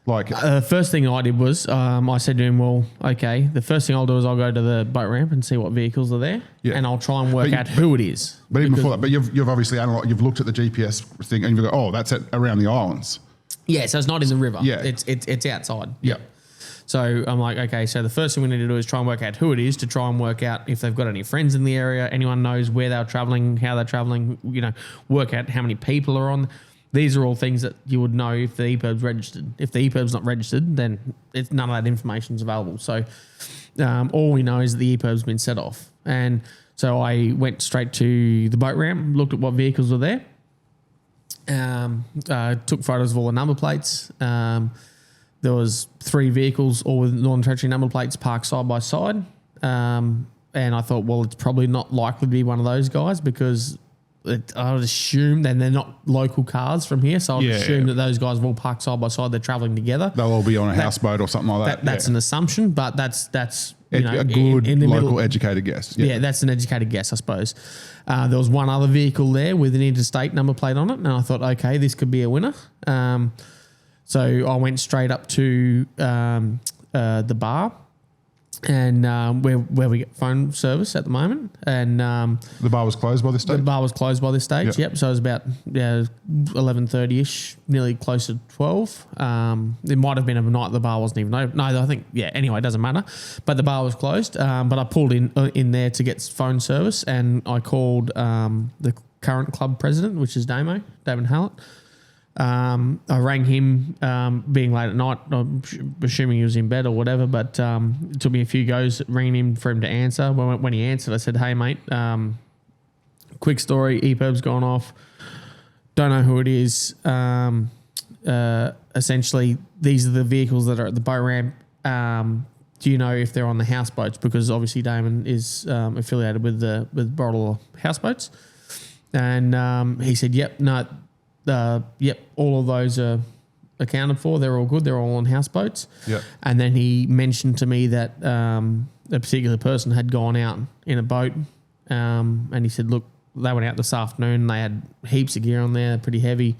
First thing I did was I said to him, well, okay, the first thing I'll do is I'll go to the boat ramp and see what vehicles are there, and I'll try and work out who it is. But even before that, you've obviously analysed, you've looked at the GPS thing, and you've got, oh, that's around the islands. Yeah, so it's not in the river. Yeah. It's outside. Yeah. So I'm like, okay, so the first thing we need to do is try and work out who it is, to try and work out if they've got any friends in the area, anyone knows where they're travelling, how they're travelling, you know, work out how many people are on. These are all things that you would know if the EPIRB's registered. If the EPIRB's not registered, then none of that information is available. So all we know is that the EPIRB's been set off. And so I went straight to the boat ramp, looked at what vehicles were there. Took photos of all the number plates. There was 3 vehicles, all with Northern Territory number plates, parked side by side. And I thought, well, it's probably not likely to be one of those guys, because I would assume then they're not local cars from here. So I would assume that those guys will park side by side. They're travelling together. They'll all be on a houseboat or something like that. That's an assumption, but that's you know, a good in the local middle, educated guess. Yeah, that's an educated guess, I suppose. There was one other vehicle there with an interstate number plate on it, and I thought, okay, this could be a winner. So I went straight up to the bar, and where we get phone service at the moment. And the bar was closed by this stage? The bar was closed by this stage, yep. So it was about 11:30ish, nearly close to 12. It might have been a night the bar wasn't even open. No, I think, anyway, it doesn't matter. But the bar was closed. But I pulled in there to get phone service, and I called the current club president, which is Damo, David Hallett. I rang him being late at night. I'm assuming he was in bed or whatever, but it took me a few goes ringing him for him to answer. When he answered, I said, hey, mate, quick story, EPIRB's gone off. Don't know who it is. Essentially, these are the vehicles that are at the boat ramp. Do you know if they're on the houseboats? Because obviously Damon is affiliated with Bottle Houseboats. And he said, yep, no, all of those are accounted for. They're all good. They're all on houseboats. Yep. And then he mentioned to me that a particular person had gone out in a boat, and he said, look, they went out this afternoon and they had heaps of gear on there, pretty heavy.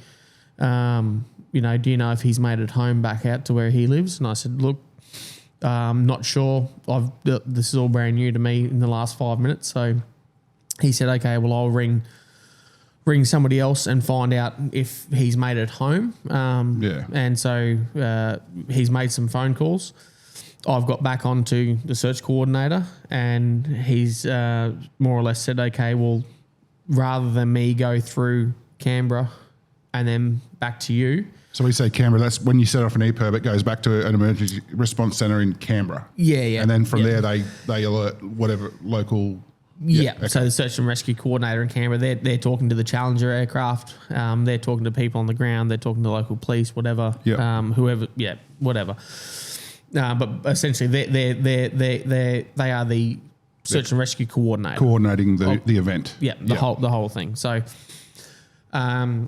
You know, do you know if he's made it home back out to where he lives? And I said, look, not sure. This is all brand new to me in the last 5 minutes. So he said, okay, well, I'll ring somebody else and find out if he's made it home. And so he's made some phone calls. I've got back onto the search coordinator and he's more or less said, okay, well, rather than me go through Canberra and then back to you. So we say Canberra, that's when you set off an EPIRB, it goes back to an emergency response centre in Canberra. Yeah. And then from there they alert whatever local... Okay. So the search and rescue coordinator in Canberra, they're talking to the Challenger aircraft. They're talking to people on the ground. They're talking to local police, whatever. Whoever. Yeah, whatever. But essentially, they are the search and rescue coordinator, coordinating the event. Yeah, the whole thing. So, I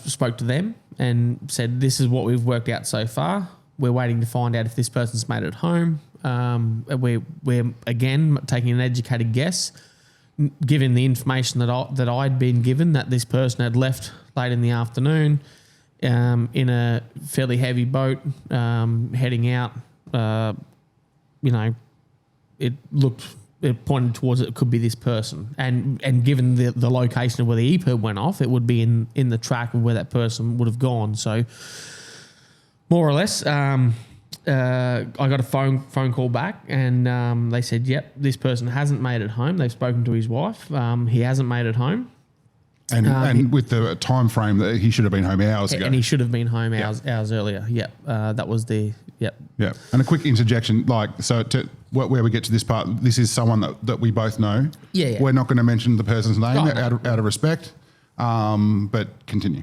spoke to them and said, this is what we've worked out so far. We're waiting to find out if this person's made it home. We're again taking an educated guess, given the information that I'd been given, that this person had left late in the afternoon in a fairly heavy boat heading out. You know, it pointed towards it could be this person, and given the location of where the EPIRB went off, it would be in the track of where that person would have gone. So more or less. I got a phone call back and they said, yep, this person hasn't made it home. They've spoken to his wife. He hasn't made it home. And with the time frame that he should have been home hours ago. And he should have been home hours earlier. Yep. That was yep. Yeah. And a quick interjection, where we get to this part, this is someone that we both know. Yeah. We're not going to mention the person's name out of respect, but continue.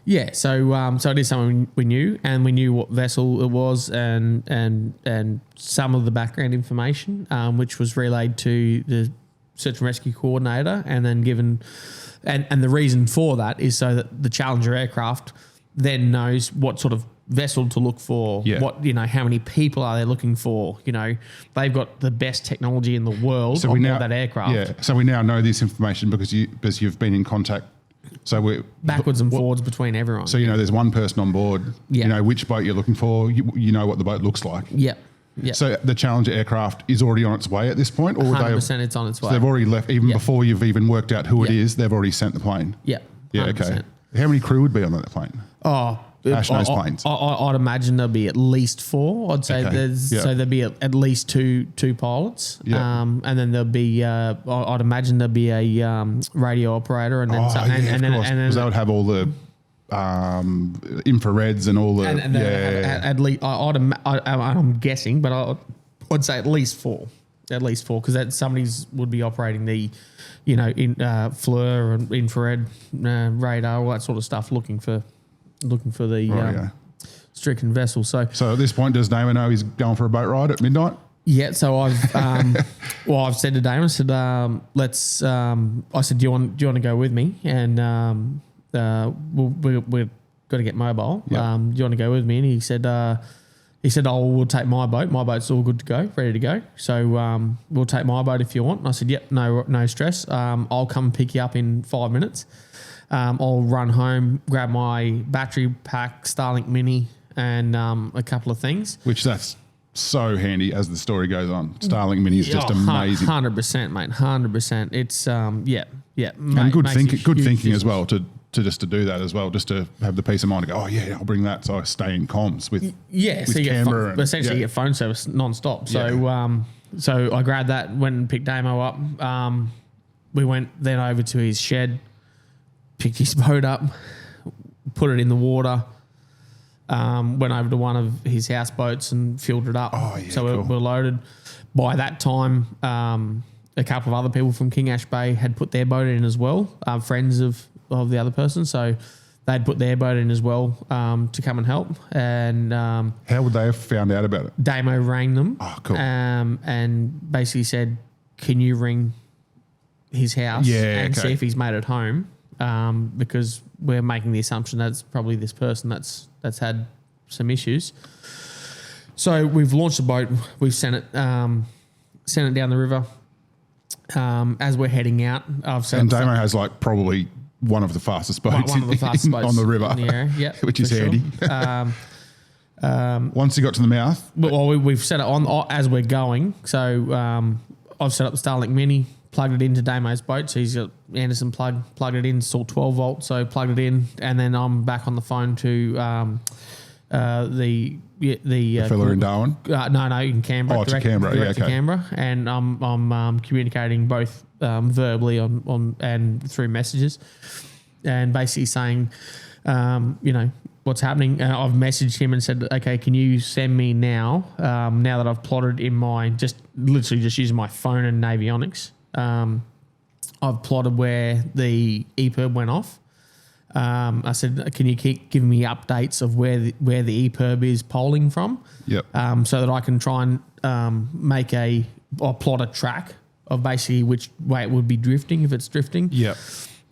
Yeah, so it is someone we knew, and we knew what vessel it was, and some of the background information, which was relayed to the search and rescue coordinator, and then given, and the reason for that is so that the Challenger aircraft then knows what sort of vessel to look for. Yeah. What, how many people are they looking for? They've got the best technology in the world on board that aircraft. Yeah, so we now know this information because you've been in contact. So we're backwards and forwards between everyone. So there's one person on board. Yeah. You know which boat you're looking for. You know what the boat looks like. Yeah. Yeah. So the Challenger aircraft is already on its way at this point, or 100% it's on its way. So they've already left even before you've even worked out who it is. They've already sent the plane. Yeah. Yeah. 100%. Okay. How many crew would be on that plane? Ash-nose planes. I'd imagine there'll be at least 4. I'd say so there'd be at least two pilots. Yeah. And then there'll be I'd imagine there'll be a radio operator, and then because they would have all the infrareds and all the at least I'm guessing, but I'd say at least 4. At least 4, because somebody's would be operating the, FLIR and infrared radar, all that sort of stuff, looking for the stricken vessel. So at this point, does Damo know he's going for a boat ride at midnight? Yeah. So I've I've said to Damo, I said, let's. I said, do you want to go with me? And we've got to get mobile. Yep. Do you want to go with me? And he said, oh, we'll take my boat. My boat's all good to go, ready to go. So we'll take my boat if you want. And I said, yep, no stress. I'll come pick you up in 5 minutes. I'll run home, grab my battery pack, Starlink Mini, and a couple of things. Which that's so handy as the story goes on. Starlink Mini is just amazing. 100%, mate. 100%. It's and good thinking as well to do that as well, just to have the peace of mind to go, oh yeah, I'll bring that, so I stay in comms with so you camera. Essentially, you get phone service non-stop. So so I grabbed that, went and picked Damo up. We went then over to his shed, picked his boat up, put it in the water, went over to one of his houseboats and filled it up. Oh, yeah, so we're loaded. By that time, a couple of other people from King Ash Bay had put their boat in as well, friends of the other person. So they'd put their boat in as well to come and help. And how would they have found out about it? Damo rang them. Oh, cool. And basically said, can you ring his house and see if he's made it home? Because we're making the assumption that it's probably this person that's had some issues. So we've launched the boat. We've sent it down the river. As we're heading out, and Damo has like probably one of the fastest boats, one of the fastest boats on the river, which is sure. handy. Once you got to the mouth, we've set it on as we're going. So I've set up the Starlink Mini, plugged it into Damo's boat. So he's got Anderson plugged it in. It's all 12 volt, so plugged it in, and then I'm back on the phone to the fella in Darwin. No, in Canberra. Oh, to Canberra, direct to Canberra, and I'm communicating both verbally on and through messages, and basically saying, what's happening. I've messaged him and said, okay, can you send me now that I've plotted in my literally just using my phone and Navionics. I've plotted where the EPIRB went off. I said, can you keep giving me updates of where the EPIRB is polling from? Yep. So that I can try and plot a track of basically which way it would be drifting if it's drifting. Yep.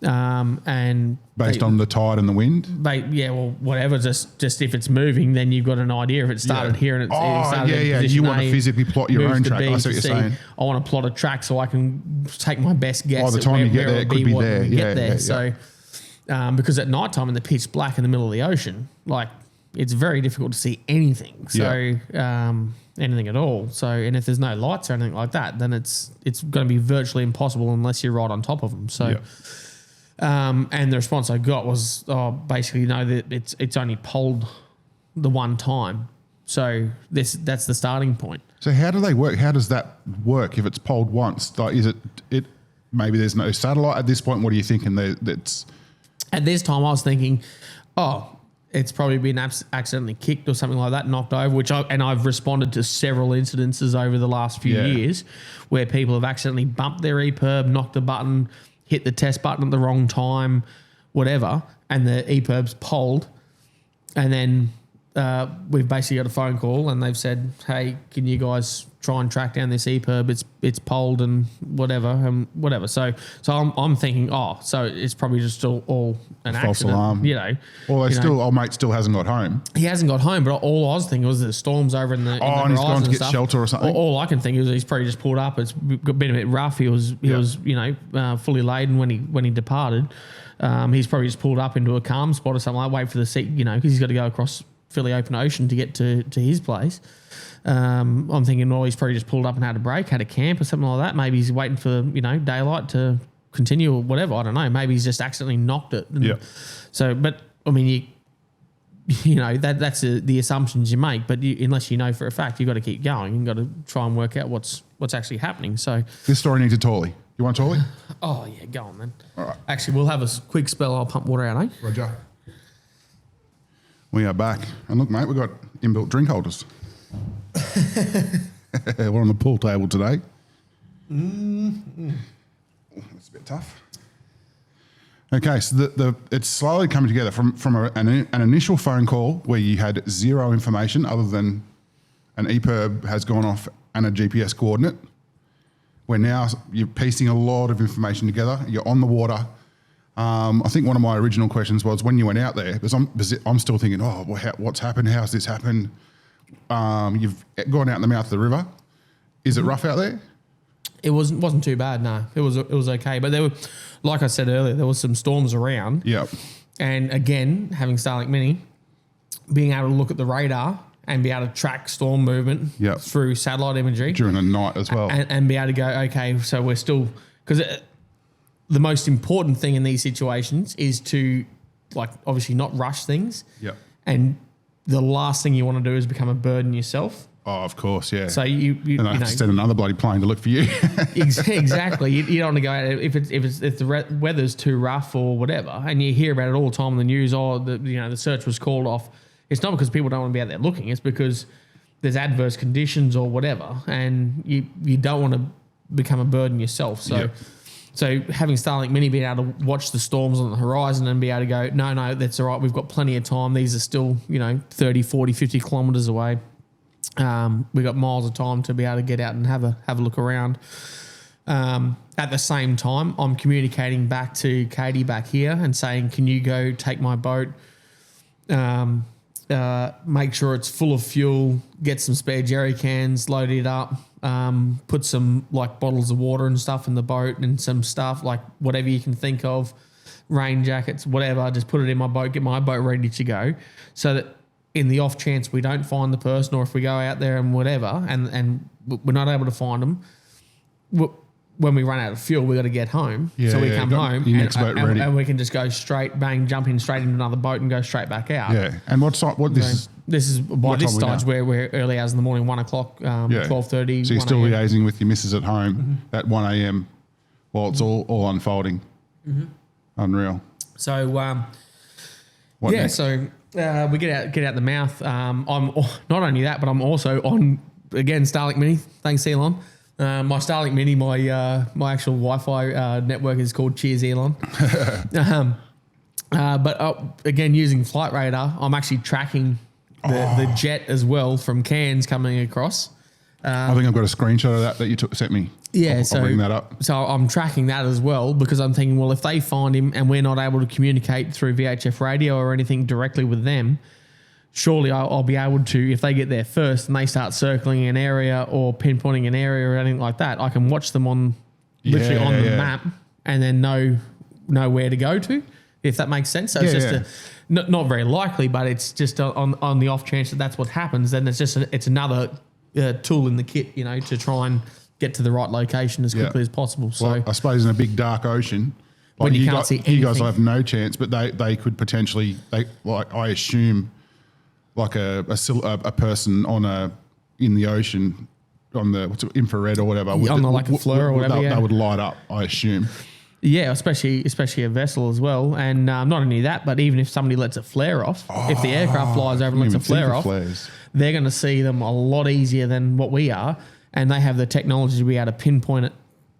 And based on the tide and the wind. Whatever. Just if it's moving, then you've got an idea. If it started here and it started in position You want A, to physically plot your own track. I see what you're saying. I want to plot a track so I can take my best guess. By the time you get there, it could be there. Yeah. So, because at night time in the pitch black in the middle of the ocean, like it's very difficult to see anything. So, anything at all. So, and if there's no lights or anything like that, then it's going to be virtually impossible unless you're right on top of them. So. And the response I got was, basically, no, that it's only polled the one time. So that's the starting point. So how do they work? How does that work if it's polled once? Like, is it maybe there's no satellite at this point? What are you thinking? That's at this time I was thinking, it's probably been accidentally kicked or something like that, knocked over. I've responded to several incidences over the last few years where people have accidentally bumped their EPIRB, knocked the button, hit the test button at the wrong time, whatever, and the EPIRB's polled. And then we've basically got a phone call and they've said, hey, can you guys try and track down this EPIRB? It's polled and whatever. So I'm thinking, so it's probably just all an false accident, alarm. Or old mate still hasn't got home. He hasn't got home, but all I was thinking was the storm's over in the and he's gone to get stuff. shelter or something. All I can think is he's probably just pulled up. It's been a bit rough. He was fully laden when he departed. He's probably just pulled up into a calm spot or something like that, wait for the seat, because he's got to go across fairly open ocean to get to his place. I'm thinking, he's probably just pulled up and had a break, had a camp or something like that. Maybe he's waiting for daylight to continue or whatever. I don't know. Maybe he's just accidentally knocked it. So, but I mean, that's the assumptions you make. But unless you know for a fact, you've got to keep going. You've got to try and work out what's actually happening. So this story needs a Tawley. You want a Tawley? Oh yeah, go on then. All right. Actually, we'll have a quick spell. I'll pump water out, eh? Roger. We are back. And look, mate, we've got inbuilt drink holders. We're on the pool table today. That's a bit tough. Okay, so it's slowly coming together from an initial phone call where you had zero information other than an EPIRB has gone off and a GPS coordinate, where now you're piecing a lot of information together. You're on the water. I think one of my original questions was when you went out there, because I'm still thinking, what's happened? How's this happened? You've gone out in the mouth of the river. Is it rough out there? It wasn't too bad. No, it was okay. But there were, like I said earlier, there was some storms around. Yep. And again, having Starlink Mini, being able to look at the radar and be able to track storm movement through satellite imagery during the night as well, and be able to go, okay, so we're still, because the most important thing in these situations is to, obviously not rush things. Yep. And the last thing you want to do is become a burden yourself. Oh, of course, yeah. So you I have to send another bloody plane to look for you. Exactly. You don't want to go out if the weather's too rough or whatever, and you hear about it all the time in the news. The search was called off. It's not because people don't want to be out there looking. It's because there's adverse conditions or whatever, and you don't want to become a burden yourself. So. Yep. So having Starlink Mini being able to watch the storms on the horizon and be able to go, no, that's all right. We've got plenty of time. These are still, 30, 40, 50 kilometres away. We've got miles of time to be able to get out and have a look around. At the same time, I'm communicating back to Katie back here and saying, can you go take my boat? make sure it's full of fuel, get some spare jerry cans, load it up, put some like bottles of water and stuff in the boat and some stuff like whatever you can think of, rain jackets, whatever, just put it in my boat, get my boat ready to go so that in the off chance we don't find the person or if we go out there and whatever and we're not able to find them, when we run out of fuel, we got to get home. So we come home and we can just go straight, bang, jump in straight into another boat and go straight back out. Yeah. And this is by this stage where we're early hours in the morning, 1 o'clock, 12:30. So you're still liaising with your missus at home at 1 a.m. while it's all unfolding. Mm-hmm. Unreal. So, next? so we get out the mouth. I'm not only that, but I'm also on, again, Starlink Mini. Thanks, Elon. My Starlink Mini, my actual Wi-Fi network is called Cheers Elon. But again, using Flight Radar, I'm actually tracking the jet as well from Cairns coming across. I think I've got a screenshot of that you sent me. Yeah, I'll bring that up. So I'm tracking that as well because I'm thinking, well, if they find him and we're not able to communicate through VHF radio or anything directly with them, surely I'll be able to, if they get there first and they start circling an area or pinpointing an area or anything like that, I can watch them on the map and then know where to go to, if that makes sense. So it's just not very likely, but it's just on the off chance that that's what happens. Then it's another tool in the kit, to try and get to the right location as quickly as possible. So well, I suppose in a big dark ocean, when you can't see anything, you guys will have no chance, but they could potentially, I assume, like a person in the ocean on the infrared or whatever, like a FLIR or whatever, they would light up, I assume. Yeah, especially a vessel as well, and not only that, but even if somebody lets a flare off, if the aircraft flies over and lets a flare off, they're going to see them a lot easier than what we are, and they have the technology to be able to pinpoint it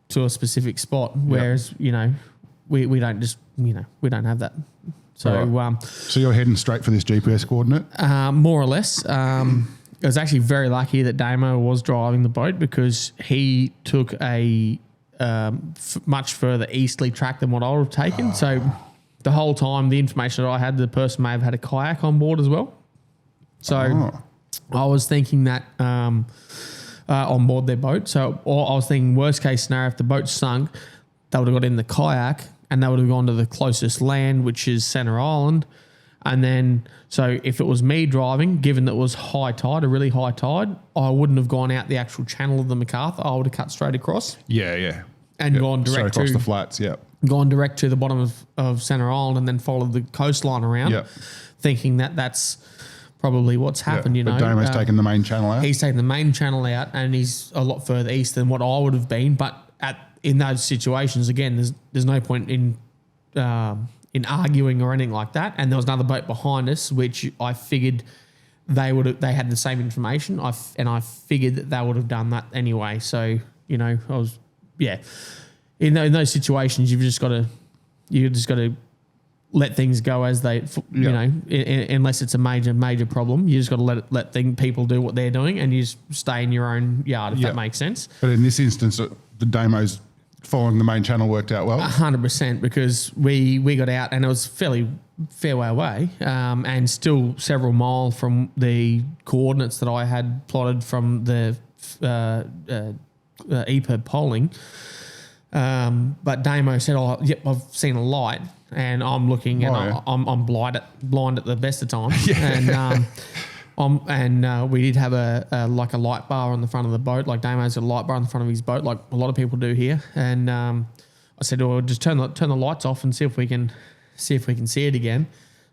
to a specific spot. Whereas we don't just we don't have that. So so you're heading straight for this GPS coordinate? More or less. I was actually very lucky that Damo was driving the boat because he took a much further easterly track than what I would have taken. So the whole time, the information that I had, the person may have had a kayak on board as well. So I was thinking that on board their boat. So I was thinking worst case scenario, if the boat sunk, they would have got in the kayak and they would have gone to the closest land, which is Center Island. And then, so if it was me driving, given that it was high tide, a really high tide, I wouldn't have gone out the actual channel of the MacArthur. I would have cut straight across. Yeah. And gone direct across the flats, gone direct to the bottom of Center Island and then followed the coastline around, thinking that that's probably what's happened, But Damo's taken the main channel out. He's taken the main channel out and he's a lot further east than what I would have been. But in those situations, again, there's no point in arguing or anything like that. And there was another boat behind us, which I figured they had the same information. I figured that they would have done that anyway. So, I was, in those situations, you've just got to let things go as they, unless it's a major problem. You just got to let people do what they're doing, and you just stay in your own yard, if that makes sense. But in this instance, the Damo's following the main channel worked out well. 100%, because we got out and it was fair way away, and still several miles from the coordinates that I had plotted from the EPIRB polling. But Damo said, I've seen a light, and I'm looking, and I'm blind at the best of times. And we did have a light bar on the front of the boat. Like Damo's got a light bar on the front of his boat, like a lot of people do here. And I said, well, just turn the lights off and see if we can see it again.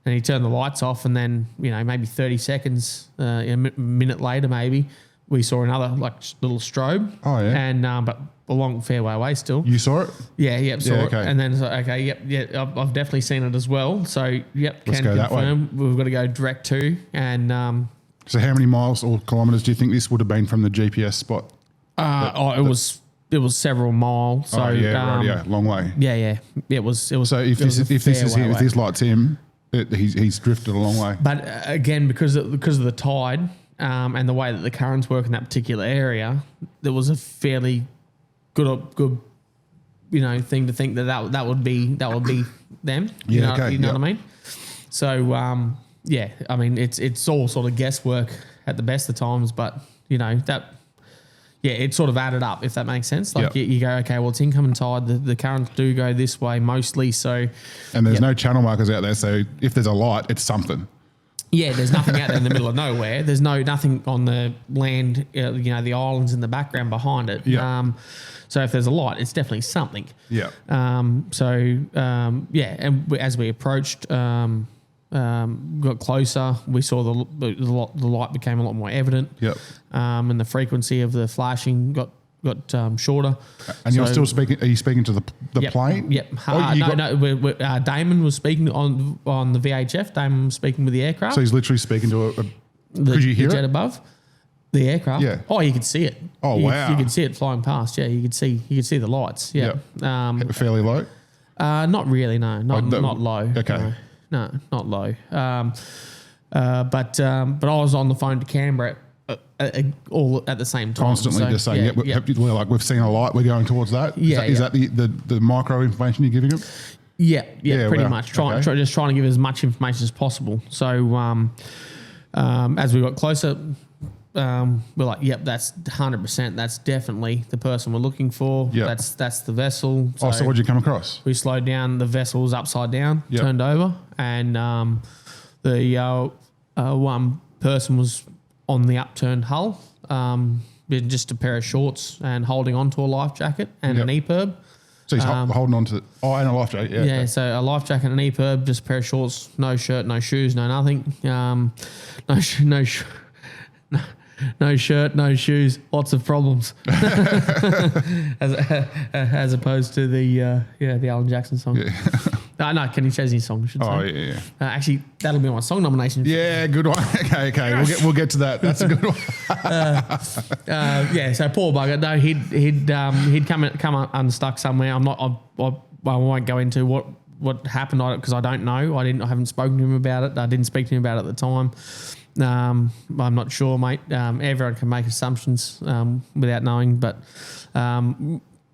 And he turned the lights off, and then maybe 30 seconds, a minute later, maybe we saw another little strobe. Oh yeah. And but a long fair way away still. You saw it? Yeah, saw it. Okay. And then I've definitely seen it as well. So Let's can go confirm that way. we've got to go direct to. And so how many miles or kilometres do you think this would have been from the GPS spot? It was several miles. So long way. Yeah. It was. So if this light's him, he's drifted a long way. But again, because of the tide and the way that the currents work in that particular area, there was a fairly good thing to think that would be them. You know what I mean? So yeah, I mean, it's all sort of guesswork at the best of times, but that. Yeah, it sort of added up, if that makes sense. Like you go, okay, well, it's incoming tide. The currents do go this way mostly. So, and there's no channel markers out there. So if there's a light, it's something. Yeah, there's nothing out there in the middle of nowhere. There's nothing on the land. The islands in the background behind it. Yeah. So if there's a light, it's definitely something. Yeah. And as we approached, got closer, we saw the light became a lot more evident. Yep. And the frequency of the flashing got shorter. And you're still speaking? Are you speaking to the plane? Yep. Damon was speaking on the VHF. Damon was speaking with the aircraft. So he's literally speaking to could you hear the jet it? Above the aircraft? Yeah. Oh, you could see it. Oh, wow. You could see it flying past. Yeah, you could see the lights. Yeah. Yep. Fairly low? Not really. No, not low. Okay. No, not low. But I was on the phone to Canberra all at the same time. Constantly just saying, we're like, we've seen a light, we're going towards that. Is that the micro information you're giving them? Yeah, pretty much. Trying to give as much information as possible. So as we got closer, we're like, yep, that's 100%. That's definitely the person we're looking for. Yep. That's the vessel. So what did you come across? We slowed down. The vessel was upside down, turned over, and the one person was on the upturned hull, in just a pair of shorts and holding onto a life jacket and an EPIRB. So he's holding on to and a life jacket. Yeah. Yeah. So a life jacket and an EPIRB, just a pair of shorts, no shirt, no shoes, no nothing. No shirt, no shoes, lots of problems. as opposed to the Alan Jackson song. Yeah. No, Kenny Chesney song, I should say. Yeah. Actually, that'll be my song nomination. Yeah, good one. Okay. We'll get to that. That's a good one. So poor bugger. No, he'd come unstuck somewhere. I won't go into what happened on it because I don't know. I haven't spoken to him about it. I didn't speak to him about it at the time. I'm not sure, mate. Everyone can make assumptions without knowing, but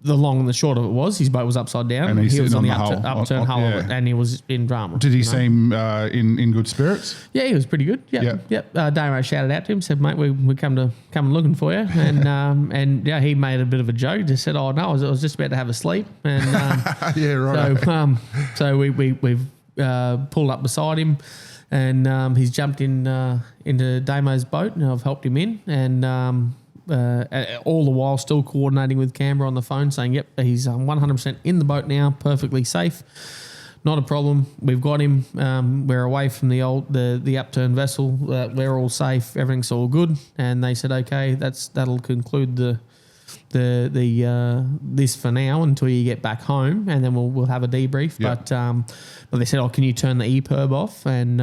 the long and the short of it was his boat was upside down. And he was on the upturned hull of it, and he was in drama. Did he seem in good spirits? Yeah, he was pretty good. Yep. Damo shouted out to him, said, "Mate, we come looking for you," and he made a bit of a joke. Just said, "Oh no, I was just about to have a sleep," and yeah, right. So we've pulled up beside him. And he's jumped into Damo's boat, and I've helped him in. And all the while still coordinating with Canberra on the phone, saying, "Yep, he's 100% in the boat now, perfectly safe, not a problem. We've got him. We're away from the upturned vessel. We're all safe. Everything's all good." And they said, "Okay, that'll conclude this for now until you get back home, and then we'll have a debrief." Yep. But they said, "Oh, can you turn the EPIRB off?" And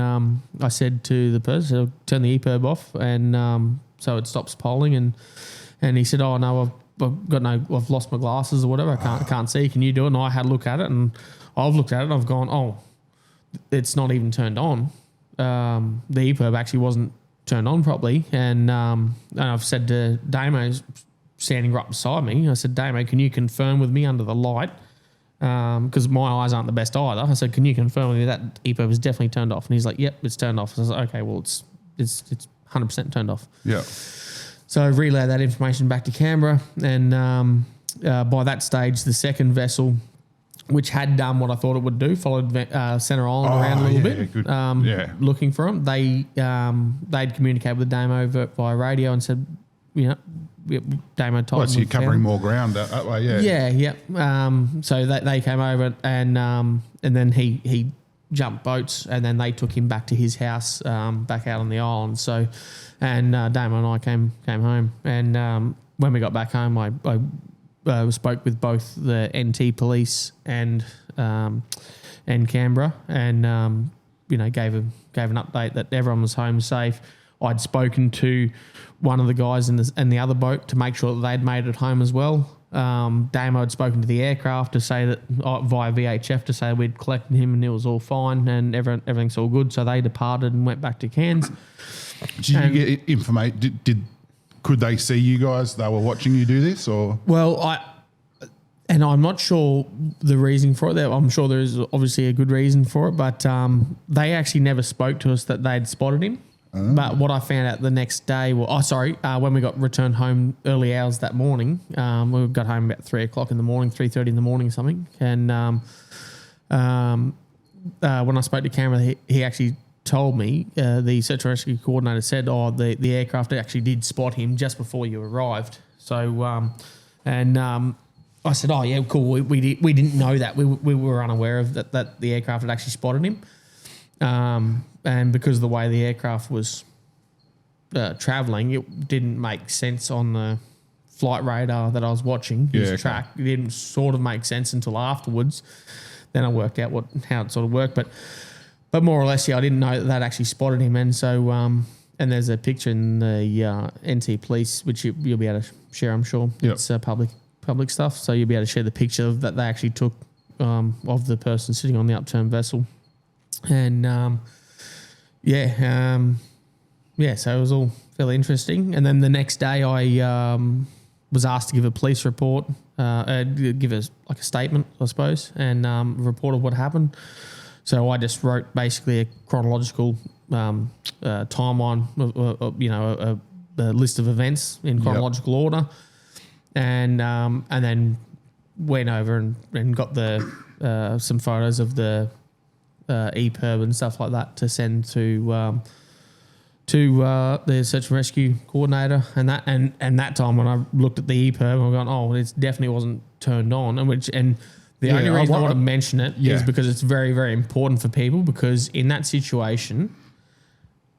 I said to the person, "Turn the EPIRB off," and so it stops polling. And he said, "Oh no, I've lost my glasses or whatever. I can't see. Can you do it?" And I had a look at it, and I've looked at it, and I've gone, "Oh, it's not even turned on. The EPIRB actually wasn't turned on properly." And I've said to Damo, standing right beside me, I said, "Damo, can you confirm with me under the light?" Because my eyes aren't the best either. I said, "Can you confirm with me that EPIRB is definitely turned off?" And he's like, "Yep, it's turned off." So I was like, "Okay, well, it's 100% turned off." Yeah. So I relayed that information back to Canberra, and by that stage, the second vessel, which had done what I thought it would do, followed Centre Island around a little bit, looking for them. They'd communicated with Damo via radio and said, Damo told so you're covering more ground that way, yeah. So they came over and then he jumped boats, and then they took him back to his house back out on the island. So, and Damo and I came home, and when we got back home, I spoke with both the NT police and Canberra, and gave an update that everyone was home safe. I'd spoken to one of the guys in the other boat to make sure that they'd made it home as well. Damo had spoken to the aircraft to say that via VHF to say we'd collected him and it was all fine and everything's all good. So they departed and went back to Cairns. Did you get information? Could they see you guys? They were watching you do this, or? Well, And I'm not sure the reason for it. I'm sure there's obviously a good reason for it, but they actually never spoke to us that they'd spotted him. Oh. But what I found out the next day, when we got returned home early hours that morning, we got home about 3 o'clock in the morning, 3:30 in the morning or something. And when I spoke to Cameron, he actually told me, the search and rescue coordinator said, the aircraft actually did spot him just before you arrived. So, I said, oh, yeah, cool. We didn't know that. We were unaware of that the aircraft had actually spotted him. And because of the way the aircraft was travelling, it didn't make sense on the flight radar that I was watching. His track. It didn't sort of make sense until afterwards. Then I worked out how it sort of worked. But more or less, I didn't know that actually spotted him. And so, and there's a picture in the NT Police, which you'll be able to share, I'm sure. Yep. It's public stuff. So you'll be able to share the picture that they actually took of the person sitting on the upturned vessel. And, so it was all fairly interesting. And then the next day I was asked to give a police report, give a statement, I suppose, and report of what happened. So I just wrote basically a chronological timeline, a list of events in chronological order, and then went over and got the some photos of the EPIRB and stuff like that to send to the search and rescue coordinator. And that time when I looked at the EPIRB, I'm going, oh, it definitely wasn't turned on. And the only reason I want to mention it is because it's very, very important for people, because in that situation,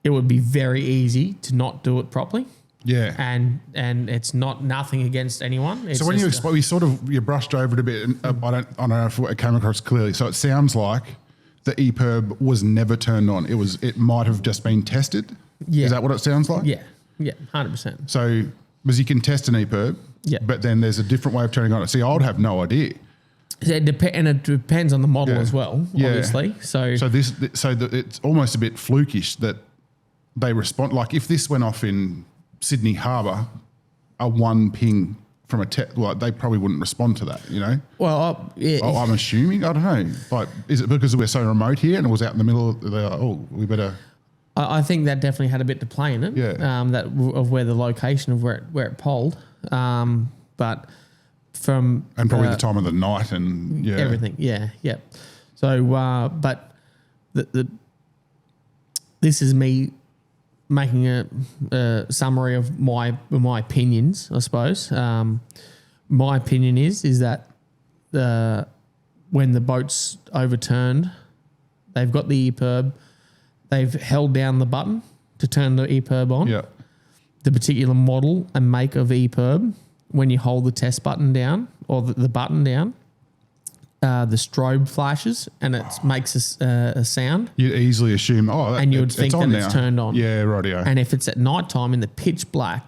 it would be very easy to not do it properly. Yeah. And it's nothing against anyone. It's so when you brushed over it a bit, and I don't know if it came across clearly. So it sounds like the EPIRB was never turned on. It might have just been tested. Yeah. Is that what it sounds like? Yeah. Yeah. 100%. So, because you can test an EPIRB, but then there's a different way of turning on it. See, I would have no idea. It depends on the model as well, obviously. So it's almost a bit flukish that they respond. Like if this went off in Sydney Harbour, a one ping from they probably wouldn't respond to that, you know? Well, I'm assuming. I don't know. Like, is it because we're so remote here and it was out in the middle we better... I think that definitely had a bit to play in it. Yeah. Of where the location of where it polled. But from... And probably the time of the night and everything. Yeah. Yeah. So, but this is me making a summary of my opinions, I suppose. My opinion is that when the boat's overturned, they've got the EPIRB, they've held down the button to turn the EPIRB on. Yeah. The particular model and make of EPIRB, when you hold the test button down or the button down, the strobe flashes and it makes a sound. You'd easily assume, and you would think that it's turned on. Yeah, rightio. And if it's at night time in the pitch black,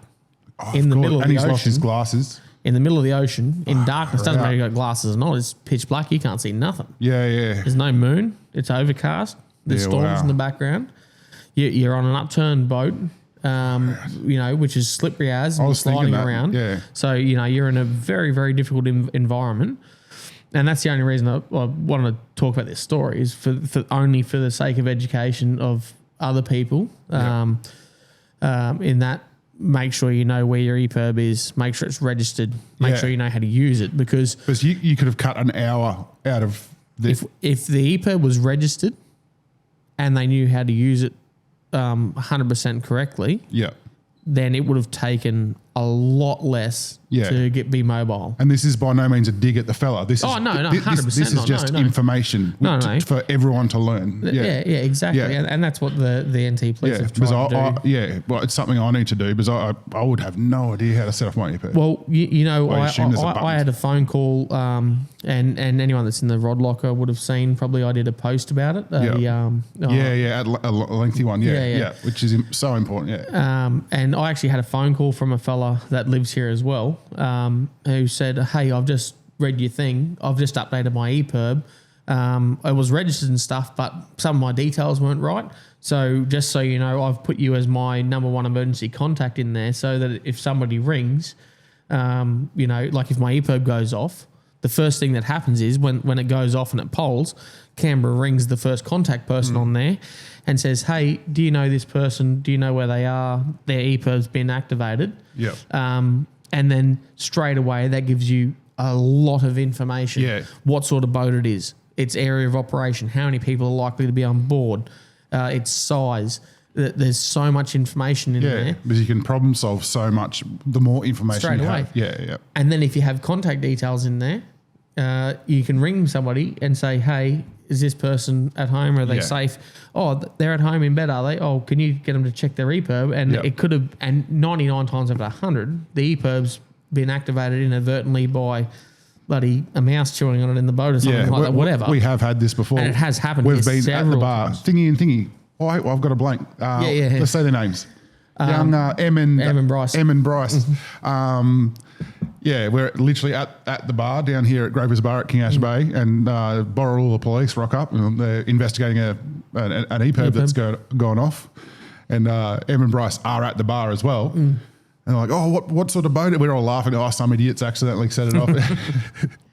in the middle of the ocean. And he's lost his glasses. In the middle of the ocean, in darkness, doesn't matter if you've got glasses or not, it's pitch black, you can't see nothing. Yeah, yeah. There's no moon, it's overcast, there's storms in the background. You're on an upturned boat, which is slippery as and sliding around. Yeah. So, you're in a very, very difficult environment. And that's the only reason I wanted to talk about this story is for the sake of education of other people. In that, make sure you know where your EPIRB is, make sure it's registered, make sure you know how to use it, because you could have cut an hour out of this. If the EPIRB was registered and they knew how to use it 100% correctly, then it would have taken a lot less to be mobile. And this is by no means a dig at the fella. This is 100%. This is just information for everyone to learn. Yeah, exactly. Yeah. And that's what the NT Police have tried to do. Well, it's something I need to do because I would have no idea how to set off my EPIRB. Well, I had a phone call, and anyone that's in the rod locker would have seen. Probably I did a post about it. A lengthy one. Yeah, which is so important. Yeah. And I actually had a phone call from a fella that lives here as well, who said, "Hey, I've just read your thing. I've just updated my EPIRB. It was registered and stuff, but some of my details weren't right. So just so you know, I've put you as my number one emergency contact in there, so that if somebody rings, like if my EPIRB goes off, the first thing that happens is when it goes off and it polls, Canberra rings the first contact person on there and says, hey, do you know this person? Do you know where they are? Their EPIRB's been activated. Yeah. And then straight away that gives you a lot of information. Yeah. What sort of boat it is, its area of operation, how many people are likely to be on board, its size. There's so much information in there. Yeah, because you can problem solve so much the more information Straight you away. have. Yeah. And then if you have contact details in there, you can ring somebody and say, hey, is this person at home? Are they safe? Oh, they're at home in bed, are they? Oh, can you get them to check their EPIRB? And it could have, and 99 times out of 100, the EPIRB's been activated inadvertently by bloody a mouse chewing on it in the boat or something like that, whatever. We have had this before. And it has happened. We've been at the bar, times. thingy and thingy. Oh, I've got a blank. Let's say their names. Young Em and Bryce. Em and Bryce. We're literally at the bar down here at Gravers Bar at King Ash Bay, and Borrell the police rock up and they're investigating an EPIRB that's gone off, and Em and Bryce are at the bar as well. And they're like, oh, what sort of boat? We're all laughing. Oh, some idiots accidentally set it off.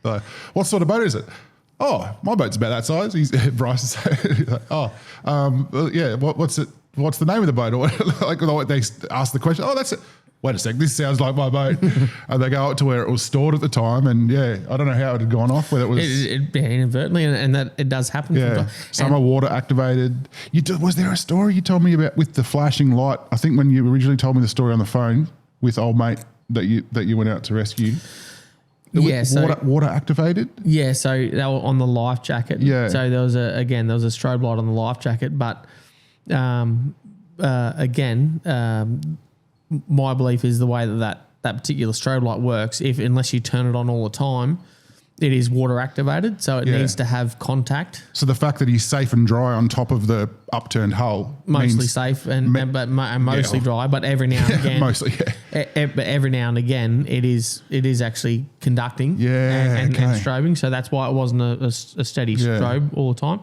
Like, what sort of boat is it? Oh, my boat's about that size. Bryce is like, what's it? What's the name of the boat? Or like they ask the question. Oh, that's it. Wait a sec, this sounds like my boat. And they go up to where it was stored at the time, and I don't know how it had gone off, whether it was inadvertently, and that it does happen. Yeah, some are water activated. Was there a story you told me about with the flashing light? I think when you originally told me the story on the phone with old mate that you went out to rescue. Yeah, water activated. Yeah, so they were on the life jacket. Yeah. So there was a strobe light on the life jacket, but my belief is the way that particular strobe light works, unless you turn it on all the time, it is water activated, so it needs to have contact. So the fact that he's safe and dry on top of the upturned hull, mostly safe and mostly dry, but every now and again, mostly, but every now and again, it is actually conducting and strobing. So that's why it wasn't a steady strobe all the time.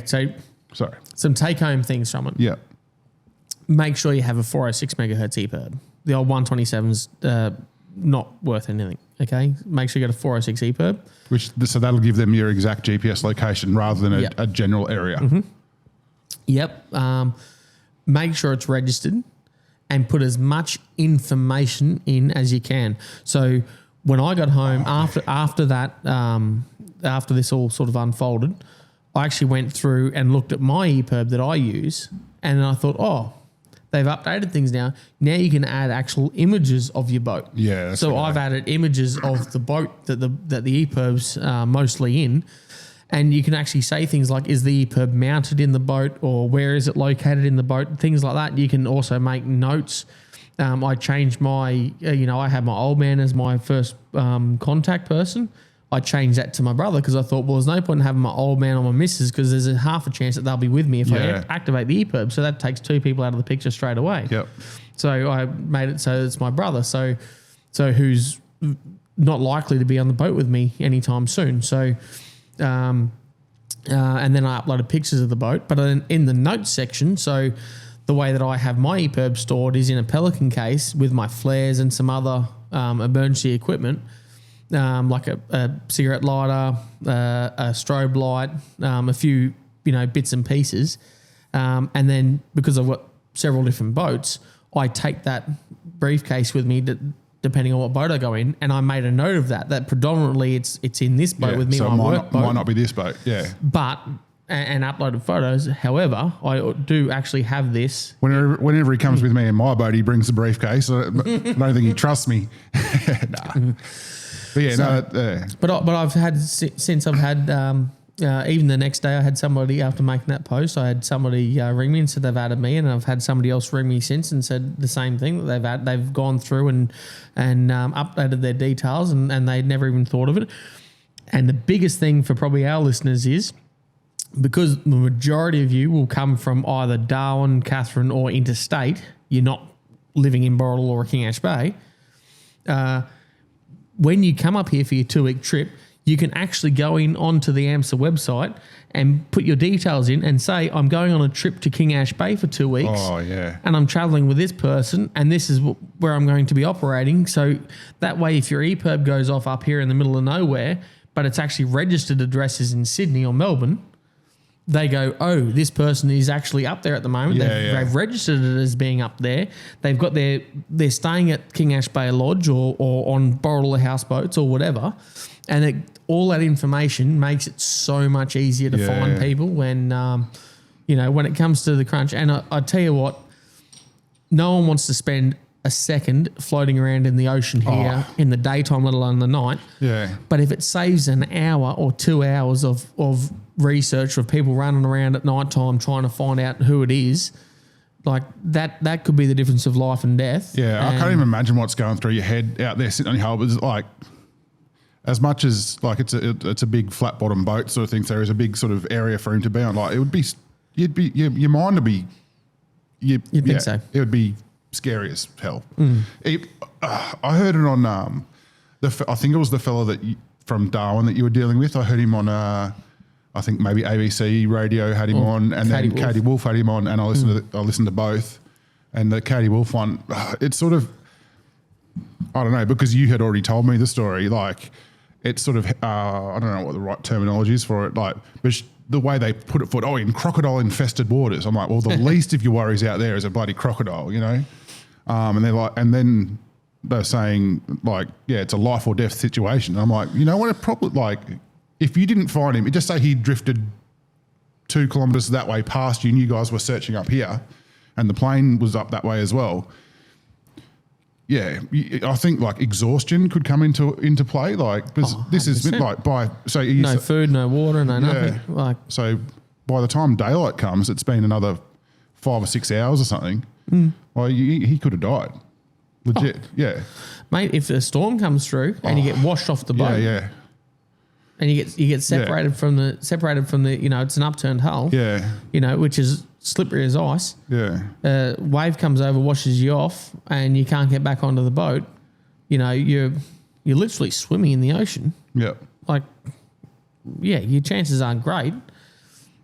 So sorry, some take home things from it. Yeah. Make sure you have a 406 megahertz EPIRB. The old 127's not worth anything. Okay, make sure you get a 406 EPIRB. So that'll give them your exact GPS location rather than a general area. Mm-hmm. Yep. Make sure it's registered and put as much information in as you can. So when I got home after this all sort of unfolded, I actually went through and looked at my EPIRB that I use, and I thought, they've updated things now. Now you can add actual images of your boat. Yeah. So I've added images of the boat that the EPIRB's mostly in, and you can actually say things like, is the EPIRB mounted in the boat, or where is it located in the boat? Things like that. You can also make notes. I changed my, I had my old man as my first contact person. I changed that to my brother because I thought, well, there's no point in having my old man or my missus because there's a half a chance that they'll be with me if I activate the EPIRB. So that takes two people out of the picture straight away. Yep. So I made it so it's my brother, so who's not likely to be on the boat with me anytime soon. So, and then I uploaded pictures of the boat. But in the notes section, so the way that I have my EPIRB stored is in a Pelican case with my flares and some other emergency equipment. Like a cigarette lighter, a strobe light, a few bits and pieces, and then because I've got several different boats, I take that briefcase with me depending on what boat I go in, and I made a note of that predominantly it's in this boat with me. So on my work boat, might not be this boat, but and uploaded photos. However, I do actually have this. Whenever he comes with me in my boat, he brings the briefcase. I don't think he trusts me. Nah. But I've had since I've had even the next day I had somebody after making that post I had somebody ring me and said they've added me, and I've had somebody else ring me since and said the same thing, that they've gone through and updated their details and they'd never even thought of it. And the biggest thing for probably our listeners is, because the majority of you will come from either Darwin, Catherine or interstate, you're not living in Borrell or King Ash Bay, when you come up here for your 2-week trip, you can actually go in onto the AMSA website and put your details in and say, I'm going on a trip to King Ash Bay for 2 weeks. Oh, yeah. And I'm traveling with this person and this is where I'm going to be operating. So that way, if your EPIRB goes off up here in the middle of nowhere, but it's actually registered addresses in Sydney or Melbourne, they go, oh, this person is actually up there at the moment. They've registered it as being up there. They've got they're staying at King Ash Bay Lodge or on Borroloola houseboats or whatever. And all that information makes it so much easier to find people when, when it comes to the crunch. And I tell you what, no one wants to spend a second floating around in the ocean here in the daytime, let alone the night. Yeah. But if it saves an hour or 2 hours of research of people running around at night time trying to find out who it is, like that could be the difference of life and death. Yeah, I can't even imagine what's going through your head out there sitting on your hull. It's like, as much as like it's a big flat bottom boat sort of thing, so there is a big sort of area for him to be on. Like it would be, your mind would be, You'd think so. It would be scary as hell. I heard it on I think it was the fella from Darwin that you were dealing with. I heard him on I think maybe ABC radio had him on, and then Katie Wolf had him on, and I listened to both. And the Katie Wolf one, it's sort of, I don't know, because you had already told me the story. Like it's sort of I don't know what the right terminology is for it. Like, but the way they put it in crocodile infested waters. I'm like, well, the least of your worries out there is a bloody crocodile, you know. And they're like, and then they're saying like, yeah, it's a life or death situation. And I'm like, you know what? It probably like. If you didn't find him, just say he drifted 2 kilometres that way past you and you guys were searching up here and the plane was up that way as well. Yeah, I think like exhaustion could come into play. Like this is like no food, no water, no nothing. Like so, by the time daylight comes, it's been another 5 or 6 hours or something. Well, he could have died, legit. Yeah, mate. If a storm comes through and you get washed off the boat, and you get separated from the it's an upturned hull, which is slippery as ice. Yeah, wave comes over, washes you off, and you can't get back onto the boat. You're literally swimming in the ocean. Yeah, like your chances aren't great.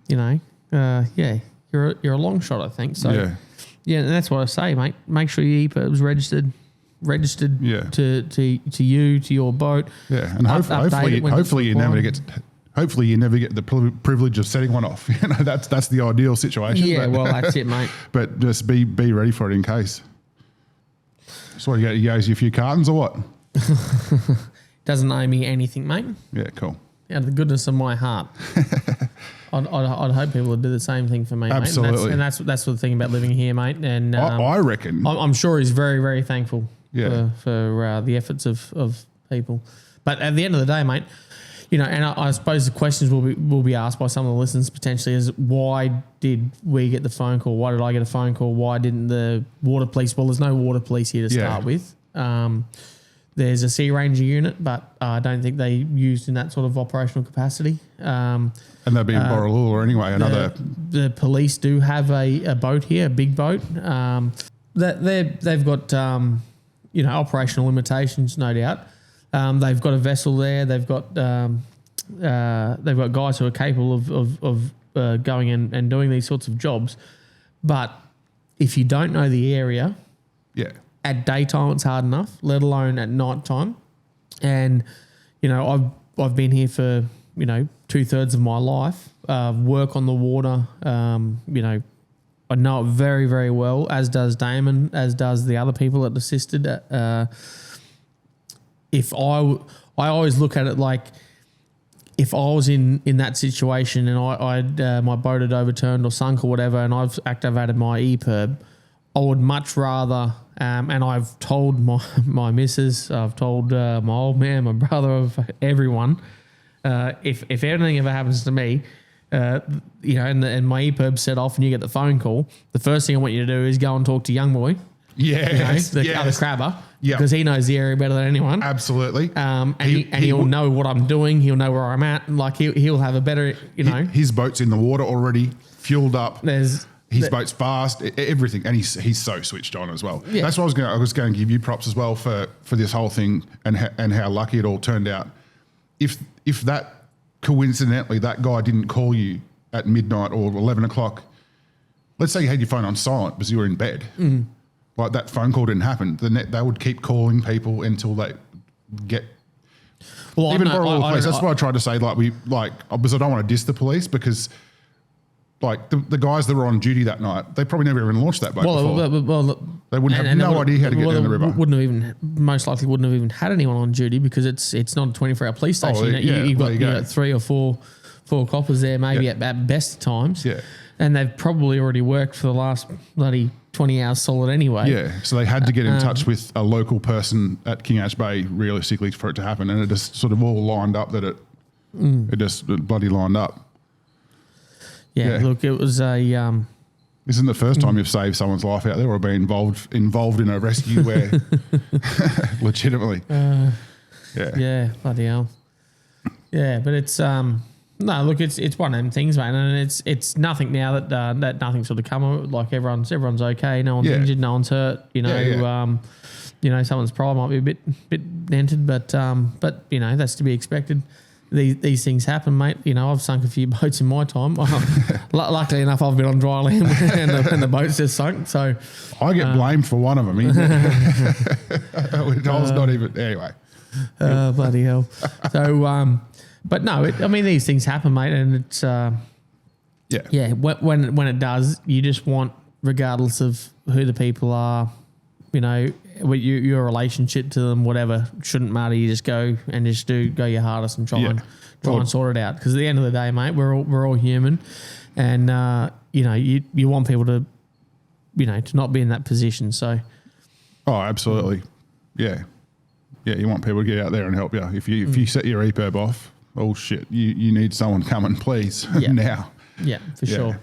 You're a long shot, I think. So and that's what I say, mate. Make sure your EPIRB's registered to you, to your boat. Yeah, and hopefully you never get the privilege of setting one off. That's the ideal situation. Yeah, well, that's it, mate. But just be ready for it in case. So what, you owes you a few cartons or what? Doesn't owe me anything, mate. Yeah, cool. Out of the goodness of my heart. I'd hope people would do the same thing for me, absolutely. mate. And that's the thing about living here, mate. And I reckon. I'm sure he's very, very thankful for the efforts of people. But at the end of the day, mate, and I suppose the questions will be asked by some of the listeners potentially is, why did we get the phone call? Why did I get a phone call? Why didn't the water police? Well, there's no water police here to start with. There's a Sea Ranger unit, but I don't think they used in that sort of operational capacity. And they'll be in Borroloola anyway. The police do have a boat here, a big boat. They've got operational limitations, no doubt. They've got a vessel there. They've got guys who are capable of going and doing these sorts of jobs. But if you don't know the area, at daytime it's hard enough, let alone at night time. And I've been here for 2/3 of my life. Work on the water. I know it very, very well, as does Damon, as does the other people that assisted. If I always look at it like, if I was in that situation and I'd my boat had overturned or sunk or whatever, and I've activated my EPIRB, I would much rather, and I've told my missus, I've told my old man, my brother, everyone, if anything ever happens to me, and my EPIRB set off and you get the phone call, the first thing I want you to do is go and talk to young boy. The other crabber, because he knows the area better than anyone. Absolutely. He'll know what I'm doing. He'll know where I'm at. And like he'll have a better, His boat's in the water already, fueled up. His boat's fast, everything, and he's so switched on as well. Yeah. That's what I was going to give you props as well for this whole thing and how lucky it all turned out. if that coincidentally that guy didn't call you at midnight or 11 o'clock, let's say you had your phone on silent because you were in bed, like that phone call didn't happen, then they would keep calling people until they get. Well, even borrow the police. That's why I tried to say because I don't want to diss the police because. Like the guys that were on duty that night, they probably never even launched that boat before. They wouldn't have no idea how to get down the river. Most likely wouldn't have even had anyone on duty because it's not a 24-hour police station. You've got 3 or 4 coppers there, maybe at best times. Yeah. And they've probably already worked for the last bloody 20 hours solid anyway. Yeah. So they had to get in touch with a local person at King Ash Bay realistically for it to happen, and it just sort of all lined up that it just bloody lined up. Yeah, look, it was a. This isn't the first time you've saved someone's life out there or been involved in a rescue where, legitimately. Yeah, bloody hell. Yeah, but it's no, look, it's one of them things, mate, and it's nothing now that nothing's sort of come. Like everyone's okay, no one's injured, no one's hurt. You know, someone's pride might be a bit dented, but that's to be expected. These things happen, mate. You know, I've sunk a few boats in my time. Luckily enough, I've been on dry land and the boats just sunk. So I get blamed for one of them. I was not even anyway. Bloody hell. So, but no, these things happen, mate, and it's when it does, you just want, regardless of who the people are, you know, your relationship to them, whatever, shouldn't matter. You just go your hardest and try and sort it out. Because at the end of the day, mate, we're all human, and you want people to, to not be in that position. So, absolutely, yeah. You want people to get out there and help you. If you set your EPIRB off, oh shit, you need someone coming, please now. Yeah, for sure.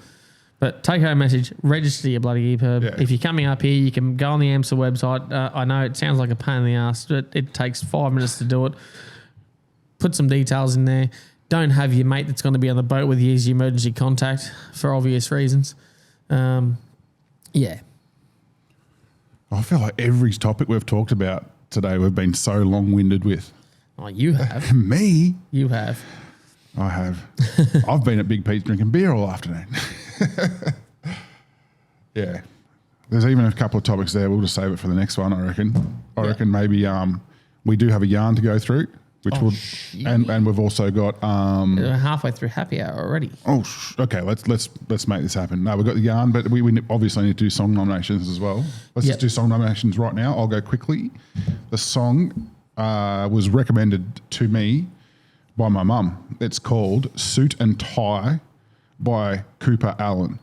But take home message, register your bloody EPIRB. Yeah. If you're coming up here, you can go on the AMSA website. I know it sounds like a pain in the ass, but it takes 5 minutes to do it. Put some details in there. Don't have your mate that's going to be on the boat with you as your emergency contact for obvious reasons. I feel like every topic we've talked about today we've been so long-winded with. Oh, you have. Me? You have. I have. I've been at Big Pete's drinking beer all afternoon. Yeah. There's even a couple of topics there. We'll just save it for the next one, I reckon. I reckon maybe we do have a yarn to go through, which and we've also got we're halfway through happy hour already. Okay, let's make this happen. No, we've got the yarn, but we obviously need to do song nominations as well. Let's just do song nominations right now. I'll go quickly. The song was recommended to me by my mum. It's called Suit and Tie by Cooper Allen.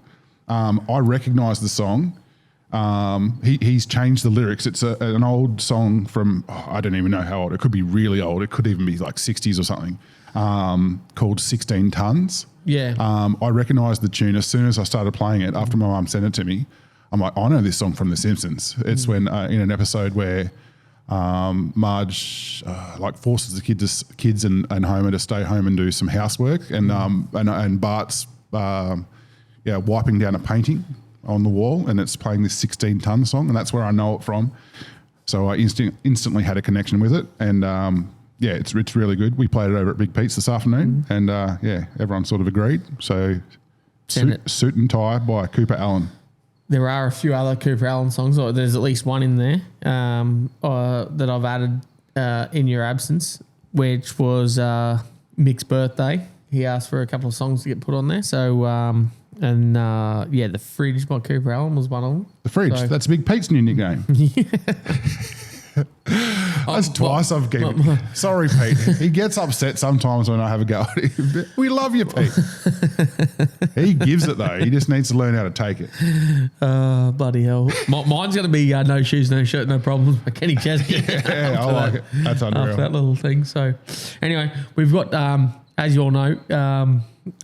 I recognise the song. He's changed the lyrics. It's an old song from, I don't even know how old. It could be really old. It could even be like 60s or something, called 16 Tons. Yeah. I recognised the tune as soon as I started playing it after my mum sent it to me. I'm like, I know this song from The Simpsons. It's when in an episode where Marge forces the kids and Homer to stay home and do some housework, and Bart's wiping down a painting on the wall, and it's playing this 16 Ton song, and that's where I know it from. So I instantly had a connection with it, and it's really good. We played it over at Big Pete's this afternoon, and everyone sort of agreed. So Suit and Tie by Cooper Allen. There are a few other Cooper Allen songs, or there's at least one in there that I've added in your absence, which was Mick's birthday. He asked for a couple of songs to get put on there. So, The Fridge by Cooper Allen was one of them. The Fridge, that's Big Pete's new nickname. That's twice I've given him. Sorry, Pete. He gets upset sometimes when I have a go at him. We love you, Pete. He gives it, though. He just needs to learn how to take it. Bloody hell. Mine's going to be no shoes, no shirt, no problems by Kenny Chesney. I like it. That's unreal. After that little thing. So, anyway, we've got, as you all know,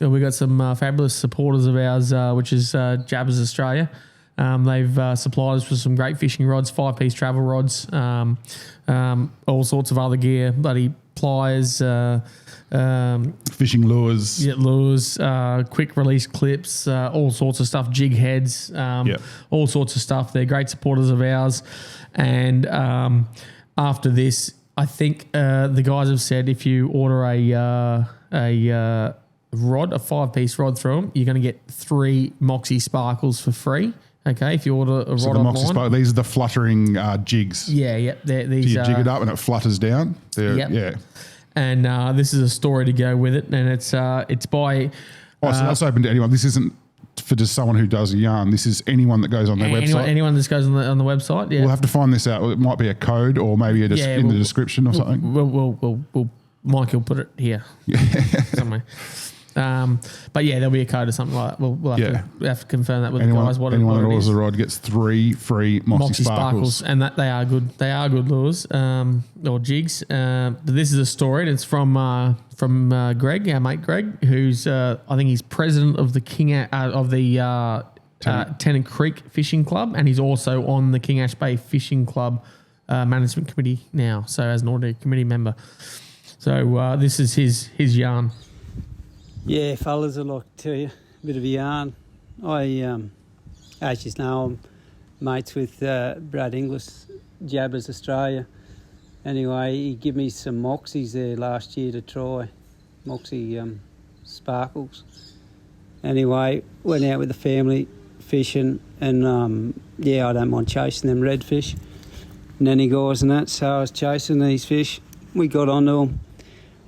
we've got some fabulous supporters of ours, which is Jabbers Australia. They've supplied us with some great fishing rods, 5-piece travel rods, all sorts of other gear, bloody pliers, fishing lures, lures, quick release clips, all sorts of stuff, jig heads, all sorts of stuff. They're great supporters of ours. And after this, I think the guys have said if you order a rod, a 5-piece rod through them, you're going to get 3 Moxie Sparkles for free. Okay, if you order a rod online. These are the fluttering jigs. Yeah. These you jig it up and it flutters down. Yeah. And this is a story to go with it, and it's by. So that's open to anyone. This isn't for just someone who does a yarn. This is anyone that goes on their website. Anyone that goes on the website. Yeah, we'll have to find this out. It might be a code or maybe in the description or something. We'll Mike will put it here somewhere. But yeah, there'll be a code or something like that. We'll have to confirm that with the guys. Anyone that orders a rod gets 3 free Moxie Sparkles. And that they are good. They are good lures or jigs. This is a story, and it's from Greg, our mate Greg, who's I think he's president of the Tennant Creek Fishing Club, and he's also on the King Ash Bay Fishing Club management committee now. So as an ordinary committee member. So this is his yarn. Yeah, fellas, I'd like to tell you a bit of a yarn. I, as you know, I'm mates with Brad Inglis, Jabbers Australia. Anyway, he gave me some Moxies there last year to try, Moxie Sparkles. Anyway, went out with the family fishing, and I don't mind chasing them redfish, nanny guys and that, so I was chasing these fish. We got onto them,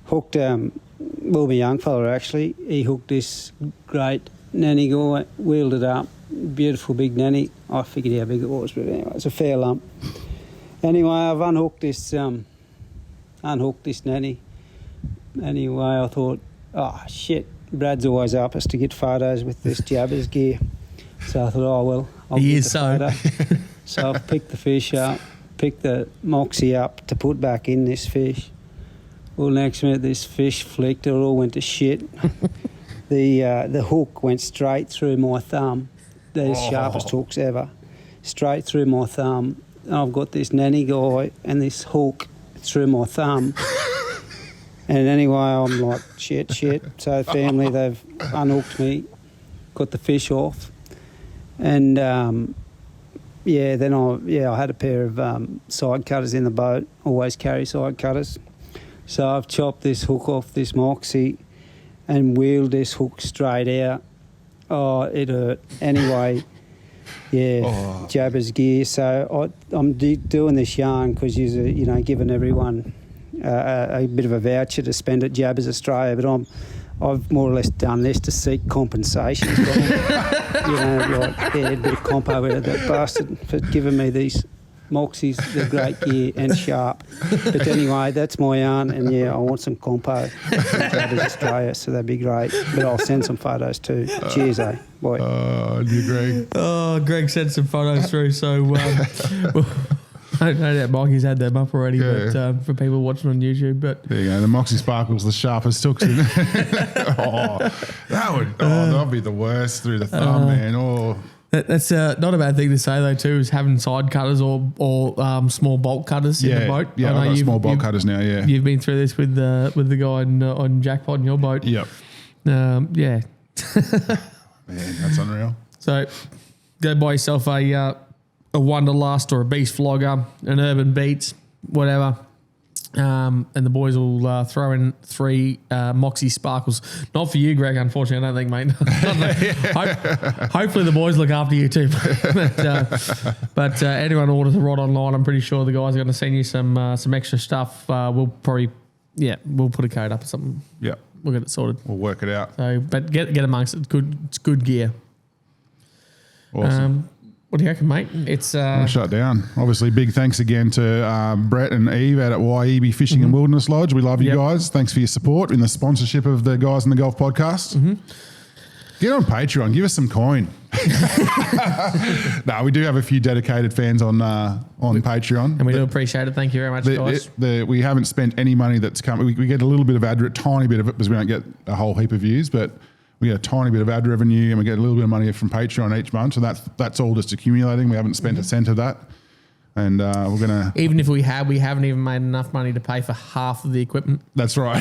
hooked... my young fella actually, he hooked this great nanny guy, wheeled it up, beautiful big nanny. I figured how big it was, but anyway, it's a fair lump. Anyway, I've unhooked this nanny. Anyway, I thought, oh shit, Brad's always up us to get photos with this Jabbers gear. So I thought, I'll get the photo. So I picked the fish up, picked the Moxie up to put back in this fish. Well, next minute, this fish flicked. It all went to shit. The hook went straight through my thumb. The sharpest hooks ever. Straight through my thumb. And I've got this nanny guy and this hook through my thumb. And anyway, I'm like, shit. So family, they've unhooked me, got the fish off. And, then I had a pair of side cutters in the boat. Always carry side cutters. So I've chopped this hook off this Moxie and wheeled this hook straight out. Oh, it hurt. Anyway, Jabbers gear. So I'm doing this yarn because you're giving everyone a bit of a voucher to spend at Jabbers Australia, but I've more or less done this to seek compensation from them. A bit of compo out of that bastard for giving me these Moxies. They're great gear and sharp. But anyway, that's my yarn, and I want some compo from Jabbers Australia, so that'd be great. But I'll send some photos too. Cheers, Bye. Greg. Greg sent some photos through, so I don't know that Mikey's had them up already, but for people watching on YouTube. But there you go, the Moxie Sparkles, the sharpest hooks. That'd be the worst through the thumb, man. That's not a bad thing to say though too, is having side cutters or small bolt cutters in the boat. Yeah, I've got small bolt cutters now. Yeah, you've been through this with the guy on Jackpot in your boat. Yep. Man, that's unreal. So go buy yourself a Wonderlust or a Beast Flogger, an Urban Beats, whatever. And the boys will throw in 3 Moxie Sparkles. Not for you, Greg, unfortunately, I don't think, mate. Hopefully the boys look after you too. but anyone who orders a rod online, I'm pretty sure the guys are going to send you some extra stuff. We'll probably, we'll put a code up or something. Yeah. We'll get it sorted. We'll work it out. So, but get amongst it. It's good gear. Awesome. What do you reckon, mate? It's shut down. Obviously, big thanks again to Brett and Eve out at YEB Fishing and Wilderness Lodge. We love you guys. Thanks for your support in the sponsorship of the Guys in the Golf podcast. Get on Patreon. Give us some coin. No, we do have a few dedicated fans on Patreon. And we do appreciate it. Thank you very much, guys. We haven't spent any money that's come. We get a little bit of ad, tiny bit of it, because we don't get a whole heap of views, but we get a tiny bit of ad revenue, and we get a little bit of money from Patreon each month. So that's all just accumulating. We haven't spent a cent of that. And we're going to... Even if we haven't even made enough money to pay for half of the equipment. That's right.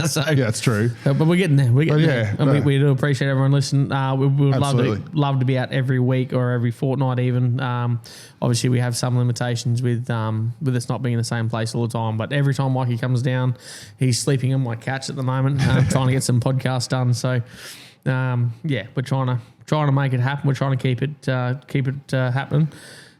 So, yeah, it's true. But we're getting there. We're getting there. And no. we do appreciate everyone listening. We would Absolutely. love to be out every week or every fortnight even. Obviously, we have some limitations with us not being in the same place all the time. But every time Mikey comes down, he's sleeping on my couch at the moment, trying to get some podcasts done. So, we're trying to make it happen. We're trying to keep it happening.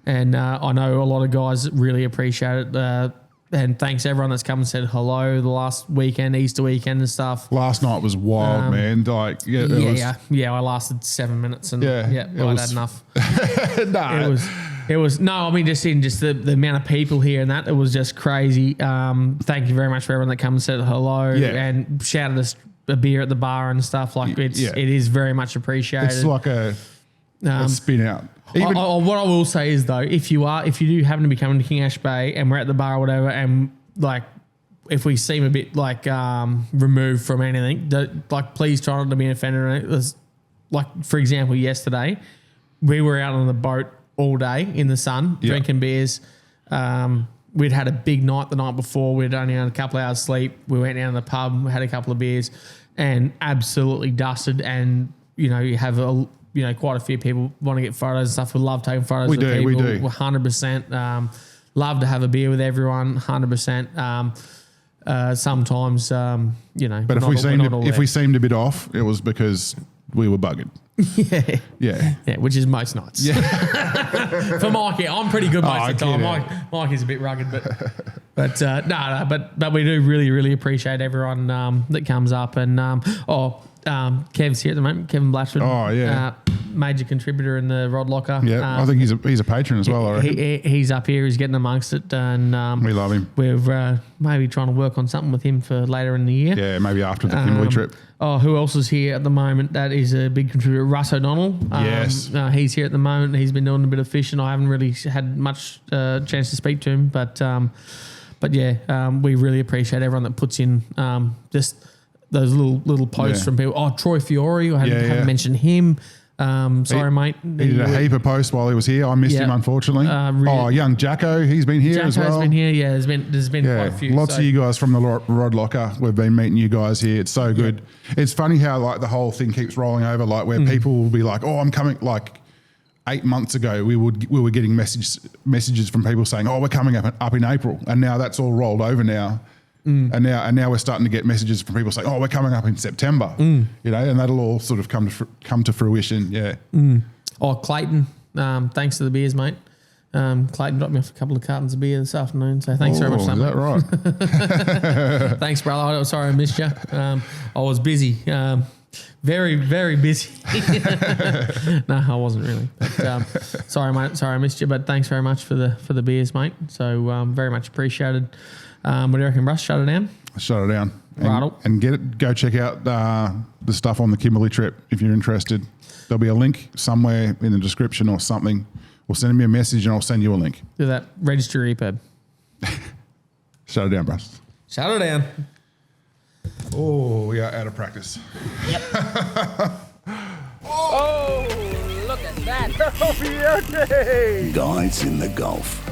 And I know a lot of guys really appreciate it. And thanks everyone that's come and said hello the last weekend, Easter weekend and stuff. Last night was wild, man. Like, I lasted 7 minutes and I'd had enough. It was just the amount of people here and that, it was just crazy. Thank you very much for everyone that come and said hello and shouted us a beer at the bar and stuff. Like it is very much appreciated. It's like a spin out. What I will say is though, if you do happen to be coming to King Ash Bay and we're at the bar or whatever, and like if we seem a bit like removed from anything, like please try not to be offended. Like for example, yesterday we were out on the boat all day in the sun drinking beers. We'd had a big night the night before. We'd only had a couple of hours sleep. We went down to the pub, had a couple of beers, and absolutely dusted. And you have quite a few people want to get photos and stuff. We love taking photos with people. We do. 100%. Love to have a beer with everyone. 100%. Sometimes, But if we seemed a bit off, it was because we were buggered. Yeah, which is most nights. Yeah. For Mikey, I'm pretty good most of the time. Mikey's a bit rugged, but we do really, really appreciate everyone that comes up. And Kev's here at the moment, Kevin Blatchford. Oh yeah, major contributor in the Rod Locker. Yeah, I think he's a patron as well. I reckon. He's up here. He's getting amongst it, and we love him. We're maybe trying to work on something with him for later in the year. Yeah, maybe after the Kimberley trip. Oh, who else is here at the moment? That is a big contributor, Russ O'Donnell. Yes. He's here at the moment. He's been doing a bit of fishing. I haven't really had much chance to speak to him, but we really appreciate everyone that puts in just those little posts from people. Oh, Troy Fiore, I haven't mentioned him. Sorry, mate. He did a heap of posts while he was here. I missed him, unfortunately. Young Jacko, he's been here as well. Jacko's been here. Yeah, there's been quite a few. Lots of you guys from the Rod Locker. We've been meeting you guys here. It's so good. It's funny how like the whole thing keeps rolling over. Like where people will be like, "Oh, I'm coming." Like 8 months ago, we were getting messages from people saying, "Oh, we're coming up in April," and now that's all rolled over now. And now we're starting to get messages from people saying, "Oh, we're coming up in September," and that'll all sort of come to fruition. Yeah. Oh, Clayton, thanks for the beers, mate. Clayton dropped me off a couple of cartons of beer this afternoon, so thanks very much. Is that right? Thanks, brother. Sorry I missed you. I was busy. Very, very busy. No, I wasn't really. But, sorry, mate. Sorry I missed you, but thanks very much for the beers, mate. So very much appreciated. What do you reckon, Russ? Shut it down? Shut it down. And go check out the stuff on the Kimberley trip if you're interested. There'll be a link somewhere in the description or something. Or send me a message and I'll send you a link. Do that. Register your EPUB. Shut it down, Russ. Shut it down. Oh, we are out of practice. Yep. Oh, look at that. Guides in the Gulf.